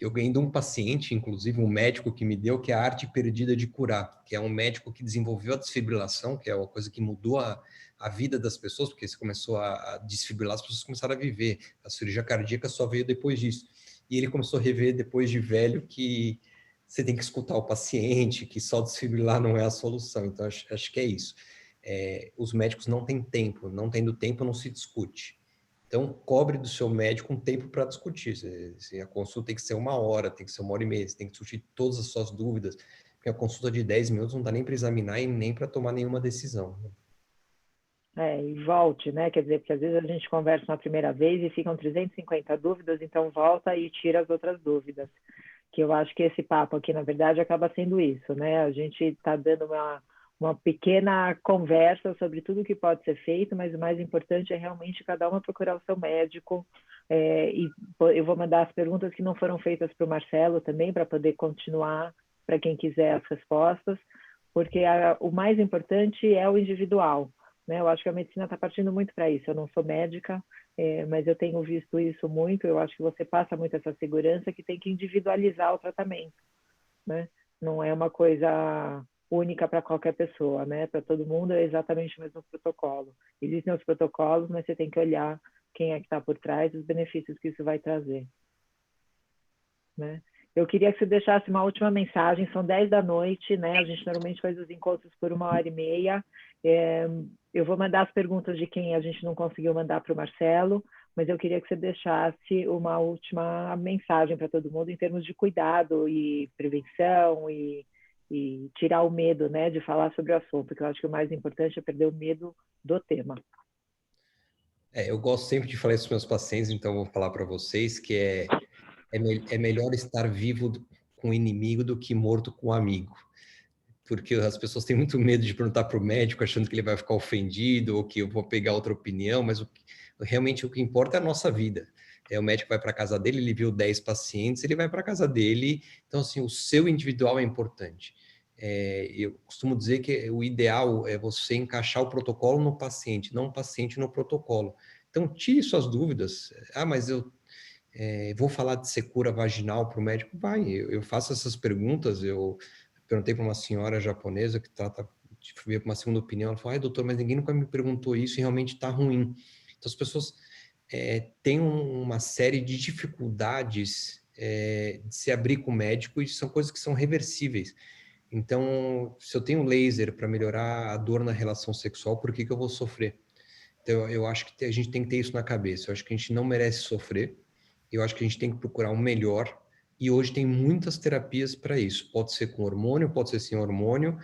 Eu ganhei de um paciente, inclusive um médico que me deu, que é A Arte Perdida de Curar, que é um médico que desenvolveu a desfibrilação, que é uma coisa que mudou a vida das pessoas, porque você começou a desfibrilar, as pessoas começaram a viver. A cirurgia cardíaca só veio depois disso. E ele começou a rever depois de velho que você tem que escutar o paciente, que só desfibrilar não é a solução. Então, acho que é isso. Os médicos não têm tempo, não tendo tempo não se discute. Então, cobre do seu médico um tempo para discutir. A consulta tem que ser 1 hora, tem que ser 1h30, você tem que discutir todas as suas dúvidas, porque a consulta de 10 minutos não dá nem para examinar e nem para tomar nenhuma decisão. E volte, né? Quer dizer, porque às vezes a gente conversa uma primeira vez e ficam 350 dúvidas, então volta e tira as outras dúvidas. Que eu acho que esse papo aqui, na verdade, acaba sendo isso, né? A gente está dando uma pequena conversa sobre tudo que pode ser feito, mas o mais importante é realmente cada uma procurar o seu médico. E eu vou mandar as perguntas que não foram feitas para o Marcelo também, para poder continuar, para quem quiser as respostas, porque o mais importante é o individual, né? Eu acho que a medicina está partindo muito para isso. Eu não sou médica, mas eu tenho visto isso muito. Eu acho que você passa muito essa segurança que tem que individualizar o tratamento, né? Não é uma coisa única para qualquer pessoa, né? Para todo mundo é exatamente o mesmo protocolo. Existem os protocolos, mas você tem que olhar quem é que está por trás e os benefícios que isso vai trazer, né? Eu queria que você deixasse uma última mensagem. São 10 da noite, né? A gente normalmente faz os encontros por 1h30. Eu vou mandar as perguntas de quem a gente não conseguiu mandar para o Marcelo, mas eu queria que você deixasse uma última mensagem para todo mundo em termos de cuidado e prevenção e tirar o medo, né, de falar sobre o assunto, porque eu acho que o mais importante é perder o medo do tema. Eu gosto sempre de falar isso para os meus pacientes, então eu vou falar para vocês que é melhor estar vivo com o inimigo do que morto com o amigo. Porque as pessoas têm muito medo de perguntar para o médico, achando que ele vai ficar ofendido ou que eu vou pegar outra opinião, mas realmente o que importa é a nossa vida. O médico vai para a casa dele, ele viu 10 pacientes, ele vai para a casa dele. Então, assim, o seu individual é importante. Eu costumo dizer que o ideal é você encaixar o protocolo no paciente, não o paciente no protocolo. Então, tire suas dúvidas. Mas eu vou falar de secura vaginal para o médico? Vai, eu faço essas perguntas. Eu perguntei para uma senhora japonesa que trata de ver uma segunda opinião. Ela falou: doutor, mas ninguém nunca me perguntou isso e realmente está ruim. Então, as pessoas têm uma série de dificuldades de se abrir com o médico e são coisas que são reversíveis. Então, se eu tenho laser para melhorar a dor na relação sexual, por que eu vou sofrer? Então, eu acho que a gente tem que ter isso na cabeça. Eu acho que a gente não merece sofrer. Eu acho que a gente tem que procurar o melhor. E hoje tem muitas terapias para isso. Pode ser com hormônio, pode ser sem hormônio,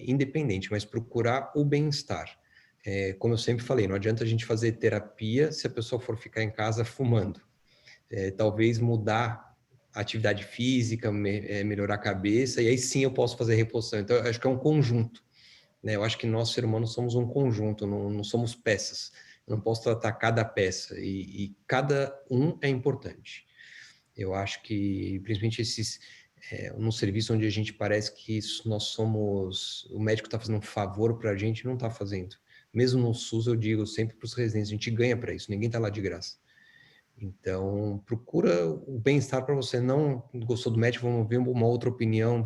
independente, mas procurar o bem-estar. Como eu sempre falei, não adianta a gente fazer terapia se a pessoa for ficar em casa fumando. Talvez mudar a atividade física, melhorar a cabeça, e aí sim eu posso fazer reposição. Então, eu acho que é um conjunto. né? Eu acho que nós, seres humanos, somos um conjunto, não somos peças. Eu não posso tratar cada peça, e cada um é importante. Eu acho que, principalmente num serviço onde a gente parece que nós somos... O médico está fazendo um favor para a gente, não está fazendo. Mesmo no SUS, eu digo sempre para os residentes, a gente ganha para isso, ninguém está lá de graça. Então, procura o bem-estar para você. Não gostou do médico, vamos ver uma outra opinião,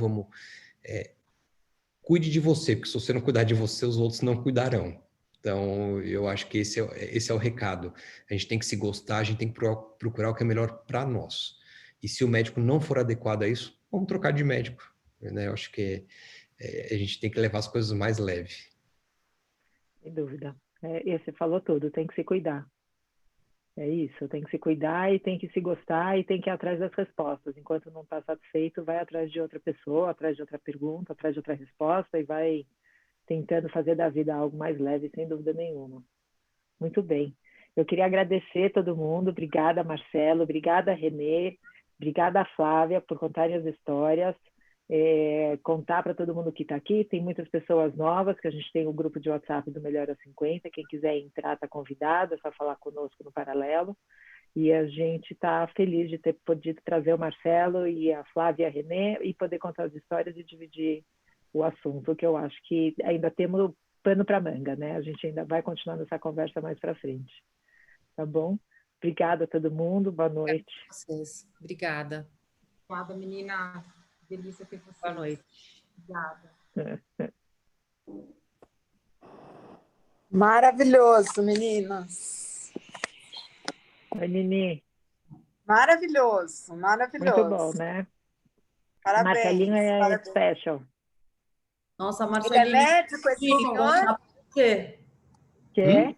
cuide de você, porque se você não cuidar de você, os outros não cuidarão. Então, eu acho que esse é o recado. A gente tem que se gostar, a gente tem que procurar o que é melhor para nós. E se o médico não for adequado a isso, vamos trocar de médico, né? Eu acho que a gente tem que levar as coisas mais leve. Sem dúvida. E você falou tudo, tem que se cuidar. É isso, tem que se cuidar e tem que se gostar e tem que ir atrás das respostas. Enquanto não está satisfeito, vai atrás de outra pessoa, atrás de outra pergunta, atrás de outra resposta e vai tentando fazer da vida algo mais leve, sem dúvida nenhuma. Muito bem. Eu queria agradecer todo mundo. Obrigada, Marcelo. Obrigada, Renê. Obrigada, Flávia, por contarem as histórias. Contar para todo mundo que está aqui. Tem muitas pessoas novas, que a gente tem um grupo de WhatsApp do Melhor aos 50. Quem quiser entrar está convidado, é só falar conosco no Paralelo. E a gente está feliz de ter podido trazer o Marcelo e a Flávia e a Renê e poder contar as histórias e dividir o assunto, que eu acho que ainda temos pano para manga, né? A gente ainda vai continuar nessa conversa mais para frente. Tá bom? Obrigada a todo mundo. Boa noite. Vocês. Obrigada. Obrigada, menina. Delícia ter você. Boa noite. Obrigada. Maravilhoso, meninas. Oi, Nini. Maravilhoso, maravilhoso. Muito bom, né? Parabéns. Marcelinho é special. Nossa, Ele Marcelinho. é médico, esse senhor? Quê?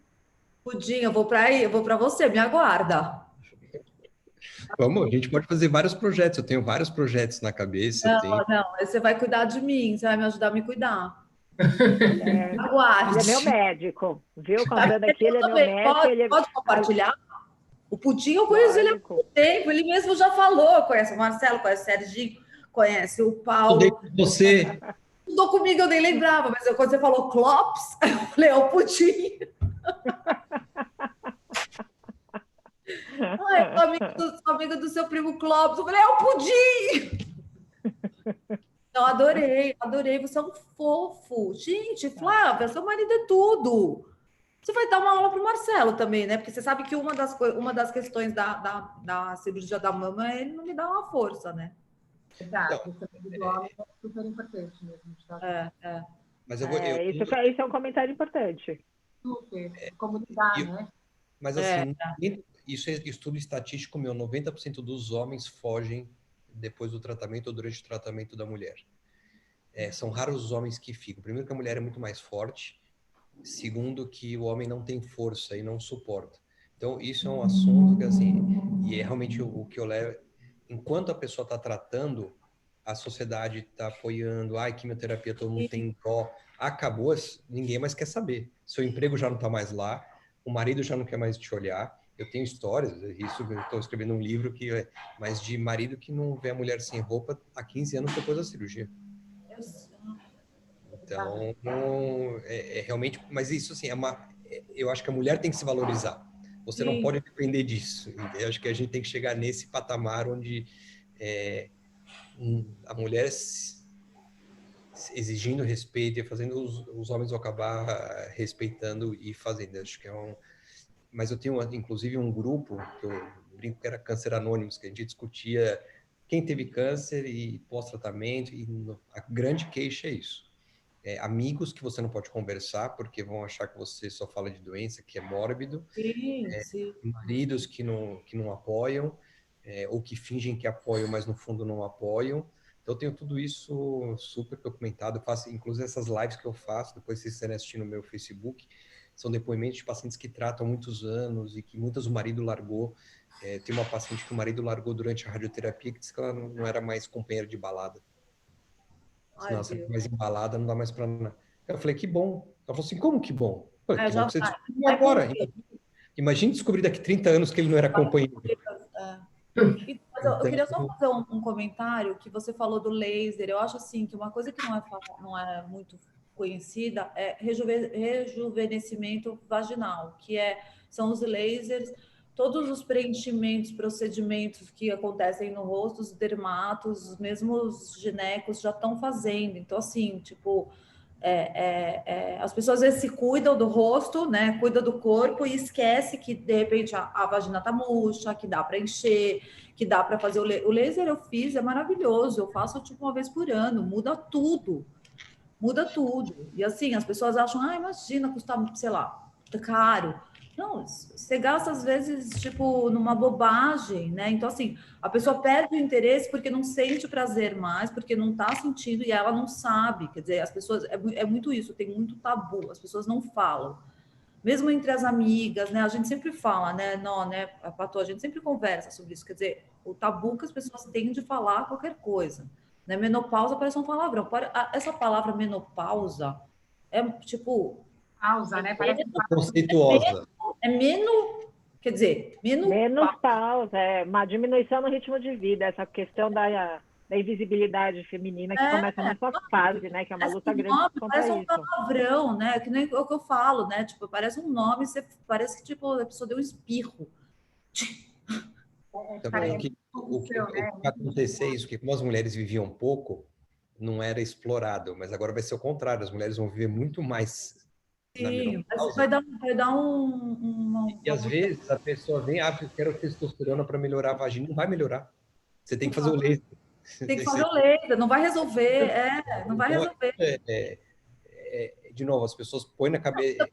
Pudim, eu vou para você, me aguarda. Vamos, a gente pode fazer vários projetos. Eu tenho vários projetos na cabeça. Não, você vai cuidar de mim, você vai me ajudar a me cuidar. Aguarde. Ele é meu médico, viu? Contando aqui, ele é meu médico. Pode compartilhar? O Pudim, eu conheço ele há muito tempo, ele mesmo já falou. Conhece o Marcelo, conhece o Serginho, conhece o Paulo. Você. Estudou comigo, eu nem lembrava, mas quando você falou Clops, eu falei, é o Pudim. Ai, sou amiga do seu primo Clóvis. Eu falei, é o Pudim! Então, adorei. Você é um fofo. Gente, Flávia, seu marido é tudo. Você vai dar uma aula para o Marcelo também, né? Porque você sabe que uma das questões da cirurgia da mama é ele não me dar uma força, né? Verdade, isso é super importante mesmo. Mas isso é um comentário importante. Super, comunidade, né? Mas assim, isso é estudo estatístico meu, 90% dos homens fogem depois do tratamento ou durante o tratamento da mulher. São raros os homens que ficam. Primeiro que a mulher é muito mais forte, segundo que o homem não tem força e não suporta. Então isso é um assunto que assim, e é realmente o que eu levo, enquanto a pessoa está tratando, a sociedade está apoiando, quimioterapia, todo mundo tem dó, acabou, ninguém mais quer saber. Seu emprego já não está mais lá, o marido já não quer mais te olhar. Eu tenho histórias, isso eu estou escrevendo um livro mas de marido que não vê a mulher sem roupa há 15 anos depois da cirurgia. Então, realmente, mas isso assim, eu acho que a mulher tem que se valorizar. Você não pode depender disso. Eu acho que a gente tem que chegar nesse patamar onde a mulher exigindo respeito e fazendo os homens acabar respeitando e fazendo. Acho que mas eu tenho, inclusive, um grupo, que eu brinco que era Câncer Anônimos, que a gente discutia quem teve câncer e pós-tratamento, e a grande queixa é isso. Amigos que você não pode conversar, porque vão achar que você só fala de doença, que é mórbido. Sim. Maridos que não apoiam, ou que fingem que apoiam, mas no fundo não apoiam. Então, eu tenho tudo isso super documentado. Eu faço, inclusive, essas lives que eu faço, depois vocês estarem assistindo no meu Facebook, são depoimentos de pacientes que tratam há muitos anos e que muitas o marido largou. Tem uma paciente que o marido largou durante a radioterapia que disse que ela não era mais companheira de balada. Se não, você mais embalada, não dá mais para nada. Eu falei, que bom. Ela falou assim, como que bom? Que bom que você descobriu agora. Imagine descobrir daqui 30 anos que ele não era companheiro. Mas eu queria só fazer um comentário que você falou do laser. Eu acho assim que uma coisa que não é muito conhecida, é rejuvenescimento vaginal, são os lasers, todos os preenchimentos, procedimentos que acontecem no rosto, os dermatos, os mesmos ginecos já estão fazendo. Então, assim, tipo, as pessoas às vezes se cuidam do rosto, né? Cuidam do corpo e esquece que, de repente, a vagina tá murcha, que dá para encher, que dá para fazer o laser. Eu fiz, é maravilhoso. Eu faço, tipo, uma vez por ano. Muda tudo. Muda tudo. E, assim, as pessoas acham, imagina, custa, sei lá, caro. Não, você gasta às vezes, tipo, numa bobagem, né? Então, assim, a pessoa perde o interesse porque não sente prazer mais, porque não tá sentindo e ela não sabe. Quer dizer, as pessoas, é muito isso, tem muito tabu, as pessoas não falam. Mesmo entre as amigas, né? A gente sempre fala, né? Não, né, Patô, a gente sempre conversa sobre isso. Quer dizer, o tabu que as pessoas têm de falar qualquer coisa. Né? Menopausa parece um palavrão. Essa palavra menopausa é, tipo... Pausa, né? Parece conceituosa. É menos, quer dizer, menos pausa, uma diminuição no ritmo de vida, essa questão da invisibilidade feminina que começa nessa fase, né? Que é uma luta grande contra parece isso. Um palavrão, né? Que nem o que eu falo, né? Tipo, parece um nome, parece que tipo, a pessoa deu um espirro. Também o que vai acontecer é isso, que como as mulheres viviam pouco, não era explorado, mas agora vai ser o contrário, as mulheres vão viver muito mais. Sim, vai dar E às vezes a pessoa vem, eu quero testosterona para melhorar a vagina, não vai melhorar. Você tem que fazer o laser. Tem que fazer o laser, não vai resolver, não vai resolver. De novo, as pessoas põem na cabeça...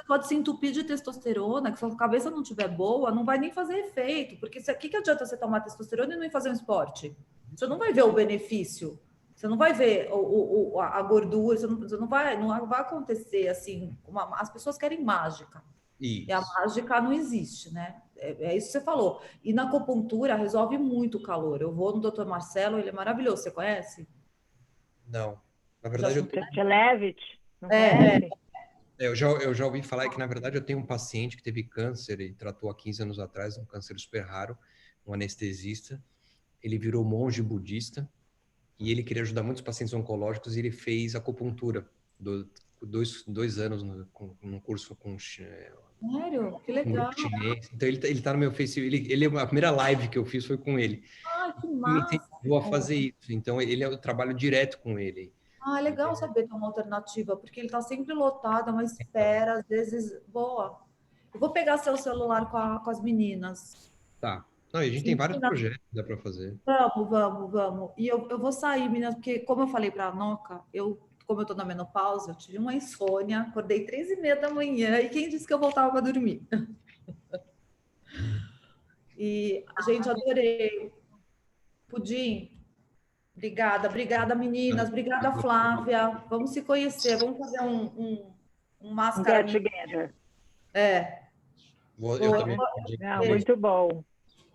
Pode se entupir de testosterona, que se a cabeça não estiver boa, não vai nem fazer efeito, porque o que adianta você tomar testosterona e não ir fazer um esporte? Você não vai ver o benefício. Você não vai ver a gordura, não vai acontecer assim. As pessoas querem mágica. Isso. E a mágica não existe, né? É isso que você falou. E na acupuntura resolve muito o calor. Eu vou no Dr. Marcelo, ele é maravilhoso. Você conhece? Não. Na verdade, eu tenho... Eu já ouvi falar que, na verdade, eu tenho um paciente que teve câncer e tratou há 15 anos atrás, um câncer super raro, um anestesista. Ele virou monge budista. E ele queria ajudar muitos pacientes oncológicos e ele fez acupuntura, 2 anos num curso com... Sério? Que legal. Chinês. Então ele tá no meu Facebook, a primeira live que eu fiz foi com ele. Que massa. Me incentivou a fazer isso, então eu trabalho direto com ele. É legal saber ter uma alternativa, porque ele tá sempre lotado, é uma espera, às vezes, boa. Eu vou pegar seu celular com as meninas. Tá. Não, a gente tem vários projetos que dá para fazer. Vamos. E eu vou sair, meninas, porque como eu falei para a Noca, como eu tô na menopausa, eu tive uma insônia, acordei 3h30 da manhã, e quem disse que eu voltava para dormir? E, gente, adorei. Pudim, obrigada, meninas, obrigada, Flávia. Vamos se conhecer, vamos fazer um máscara. Get together. Eu também. Muito bom.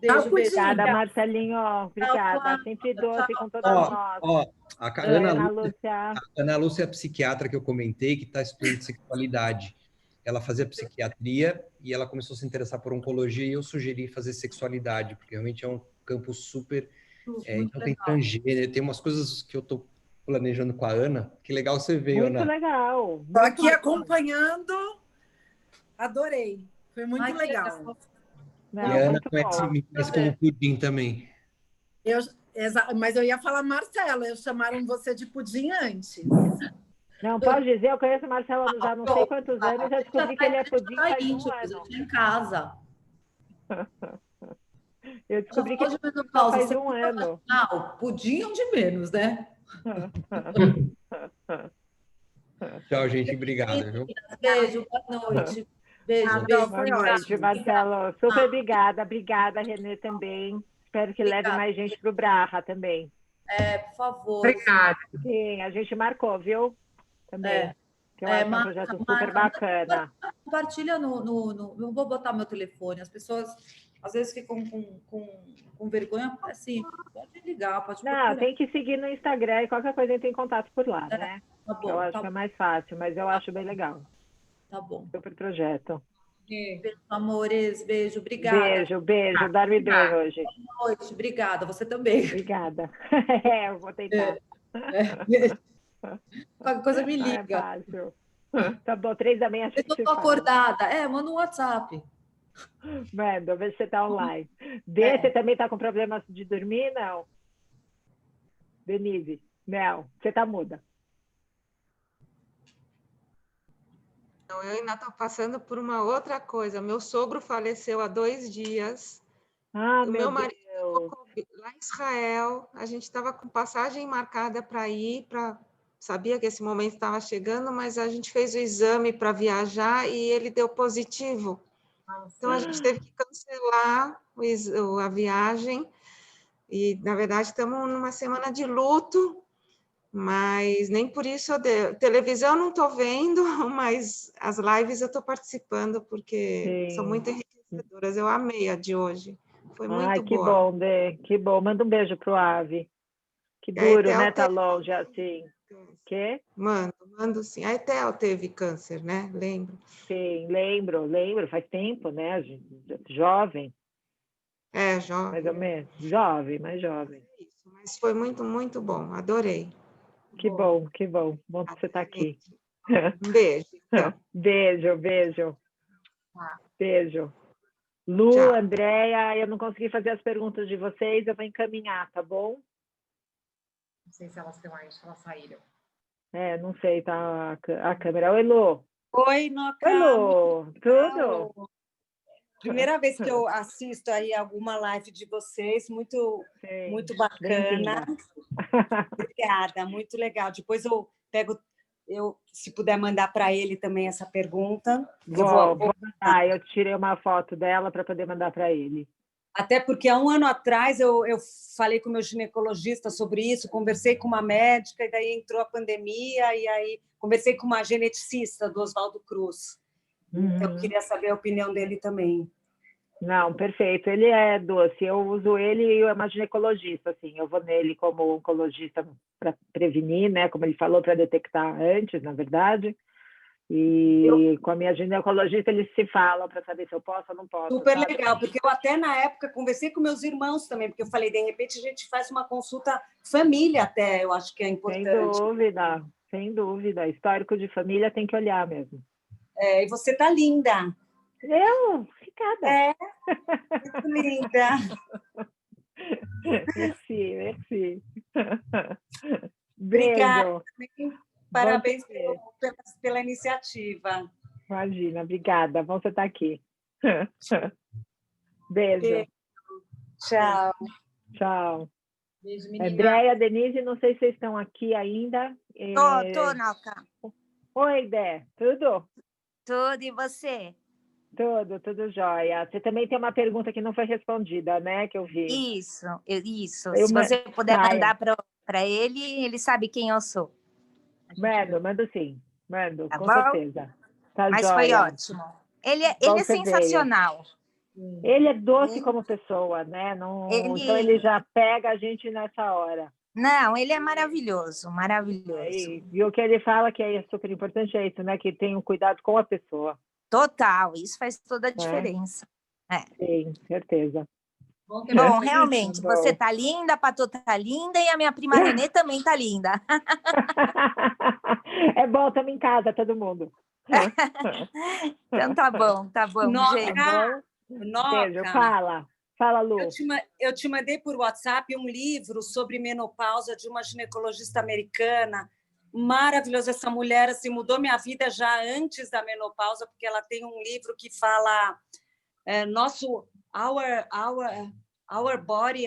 Beijo. Obrigada, Marcelinho. Obrigada. Sempre doce com todas nós. A Ana Lúcia é a psiquiatra que eu comentei, que está estudando sexualidade. Ela fazia psiquiatria e ela começou a se interessar por oncologia e eu sugeri fazer sexualidade, porque realmente é um campo super... então tem transgênero, tem umas coisas que eu estou planejando com a Ana. Que legal você veio, Ana. Muito legal. Estou aqui acompanhando. Adorei. Foi muito legal. E a Ana me conhece como Pudim também. Mas eu ia falar Marcela, chamaram você de Pudim antes. Não, pode dizer, eu conheço o Marcelo já não sei quantos anos, já descobri que ele é Pudim faz um ano. Em casa. Eu descobri que ele faz um ano. Não, Pudim é um de menos, né? Tchau, gente, obrigado. Viu? Beijo, boa noite. Beijo. Boa noite, Marcelo. Super obrigada. Obrigada, Renê, também. Espero que leve mais gente para o Braha também. Por favor. Obrigada. Sim, a gente marcou, viu? Também. Que eu acho um projeto super bacana. Compartilha eu vou botar meu telefone. As pessoas às vezes ficam com vergonha. Assim, pode ligar, pode procurar. Não, tem que seguir no Instagram e qualquer coisa entra em contato por lá, né? Tá bom, eu acho que é mais fácil, mas eu acho bem legal. Tá bom. Super projeto. Beijo, amores. Beijo, obrigada. Beijo. Dorme bem hoje. Boa noite, obrigada. Você também. Obrigada. Eu vou tentar. Beijo. Qualquer coisa me Não é liga. fácil. Tá bom, 3 da manhã a gente Eu se tô fala. acordada. Manda um WhatsApp. Manda, vê se você tá online. Você também tá com problemas de dormir? Não. Denise, não, você tá muda. Não, eu ainda estou passando por uma outra coisa. Meu sogro faleceu há 2 dias. Ah, O meu marido Deus. lá em Israel, a gente estava com passagem marcada para ir, sabia que esse momento estava chegando, mas a gente fez o exame para viajar e ele deu positivo. Então, a gente teve que cancelar a viagem e, na verdade, estamos numa semana de luto, mas nem por isso televisão não estou vendo, mas as lives eu estou participando, porque são muito enriquecedoras. Eu amei a de hoje. Foi muito que boa. bom, Dê, que bom. Manda um beijo pro Ave. Que duro, né? Tá longe assim. Quê? Mando sim. A Etel teve câncer, né? Lembro. Sim, lembro. Faz tempo, né? Jovem. Jovem. Mais ou menos. Jovem, mais jovem. Isso, mas foi muito, muito bom. Adorei. Que bom, que bom. Bom que você está aqui. Um beijo. Então. Beijo. Beijo. Lu, Tchau. Andréia, eu não consegui fazer as perguntas de vocês, eu vou encaminhar, tá bom? Não sei se elas estão aí, se elas saíram. Não sei, tá a câmera. Oi, Lu. Oi, Noca. Oi, Lu. Tudo? Primeira vez que eu assisto aí alguma live de vocês, muito bacana. Obrigada, muito legal. Depois eu pego, se puder mandar para ele também essa pergunta. Vou mandar. Eu tirei uma foto dela para poder mandar para ele. Até porque há um ano atrás eu falei com o meu ginecologista sobre isso, conversei com uma médica, e daí entrou a pandemia, e aí conversei com uma geneticista do Oswaldo Cruz. Então, eu queria saber a opinião dele também. Não, perfeito. Ele é doce. Eu uso ele e eu uma ginecologista, assim. Eu vou nele como oncologista para prevenir, né? Como ele falou, para detectar antes, na verdade. E com a minha ginecologista eles se falam para saber se eu posso ou não posso. Super legal, porque eu até na época conversei com meus irmãos também, porque eu falei, de repente a gente faz uma consulta família até, eu acho que é importante. Sem dúvida. Histórico de família tem que olhar mesmo. E você tá linda. Eu? Obrigada. Muito linda. Merci. Obrigada. Beijo. Parabéns pela iniciativa. Imagina, obrigada. Bom você estar aqui. Beijo. Tchau. Beijo, menina. Andréia, Denise, não sei se vocês estão aqui ainda. Tô, Noca. Oi, Dé. Tudo? Tudo, e você? Tudo jóia. Você também tem uma pergunta que não foi respondida, né? Que eu vi. Isso. Se você puder mandar para ele, ele sabe quem eu sou. Mando sim. Mando, tá com bom? certeza. Tá Mas jóia. foi ótimo. Ele é sensacional. Ele é doce como pessoa, né? Então ele já pega a gente nessa hora. Não, ele é maravilhoso. E o que ele fala que é super importante é isso, né? Que tem um cuidado com a pessoa. Total, isso faz toda a diferença. Sim, certeza. Bom, realmente, você tá linda, a Patô tá linda e a minha prima Renê também tá linda. É bom, estamos em casa, todo mundo. Então tá bom, gente. Beijo, fala, Lu. Eu te mandei por WhatsApp um livro sobre menopausa de uma ginecologista americana. Maravilhoso, essa mulher assim, mudou minha vida já antes da menopausa, porque ela tem um livro que fala Our Body,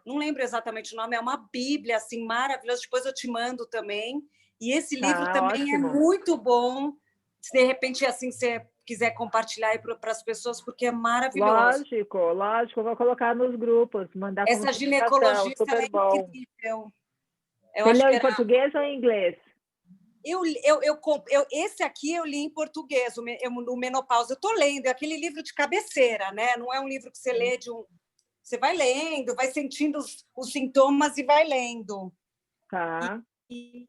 não lembro exatamente o nome, é uma bíblia assim, maravilhosa, depois eu te mando também. E esse livro também ótimo. É muito bom, se de repente assim você quiser compartilhar aí para as pessoas, porque é maravilhoso. Lógico, vou colocar nos grupos, mandar essa ginecologista super é bom. Incrível. Você leu em português ou em inglês? Esse aqui eu li em português, o Menopausa. Eu estou lendo, é aquele livro de cabeceira, né? Não é um livro que você lê Você vai lendo, vai sentindo os sintomas e vai lendo. Tá. E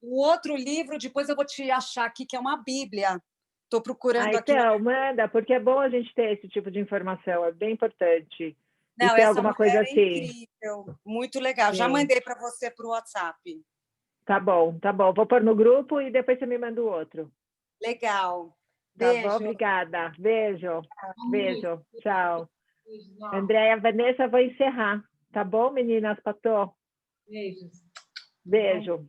o outro livro, depois eu vou te achar aqui, que é uma bíblia. Estou procurando aqui. Então, manda, porque é bom a gente ter esse tipo de informação, é bem importante. Não, essa alguma coisa assim. Incrível, muito legal. Sim. Já mandei para você para o WhatsApp. Tá bom, tá bom. Vou pôr no grupo e depois você me manda o outro. Legal. Tá Beijo. bom, obrigada. Beijo. Beijo. Tchau. Beijo. Andréia, Vanessa, vou encerrar. Tá bom, meninas? Patô? Beijos. Beijo.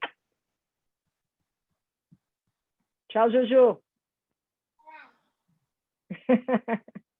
Tchau, Juju.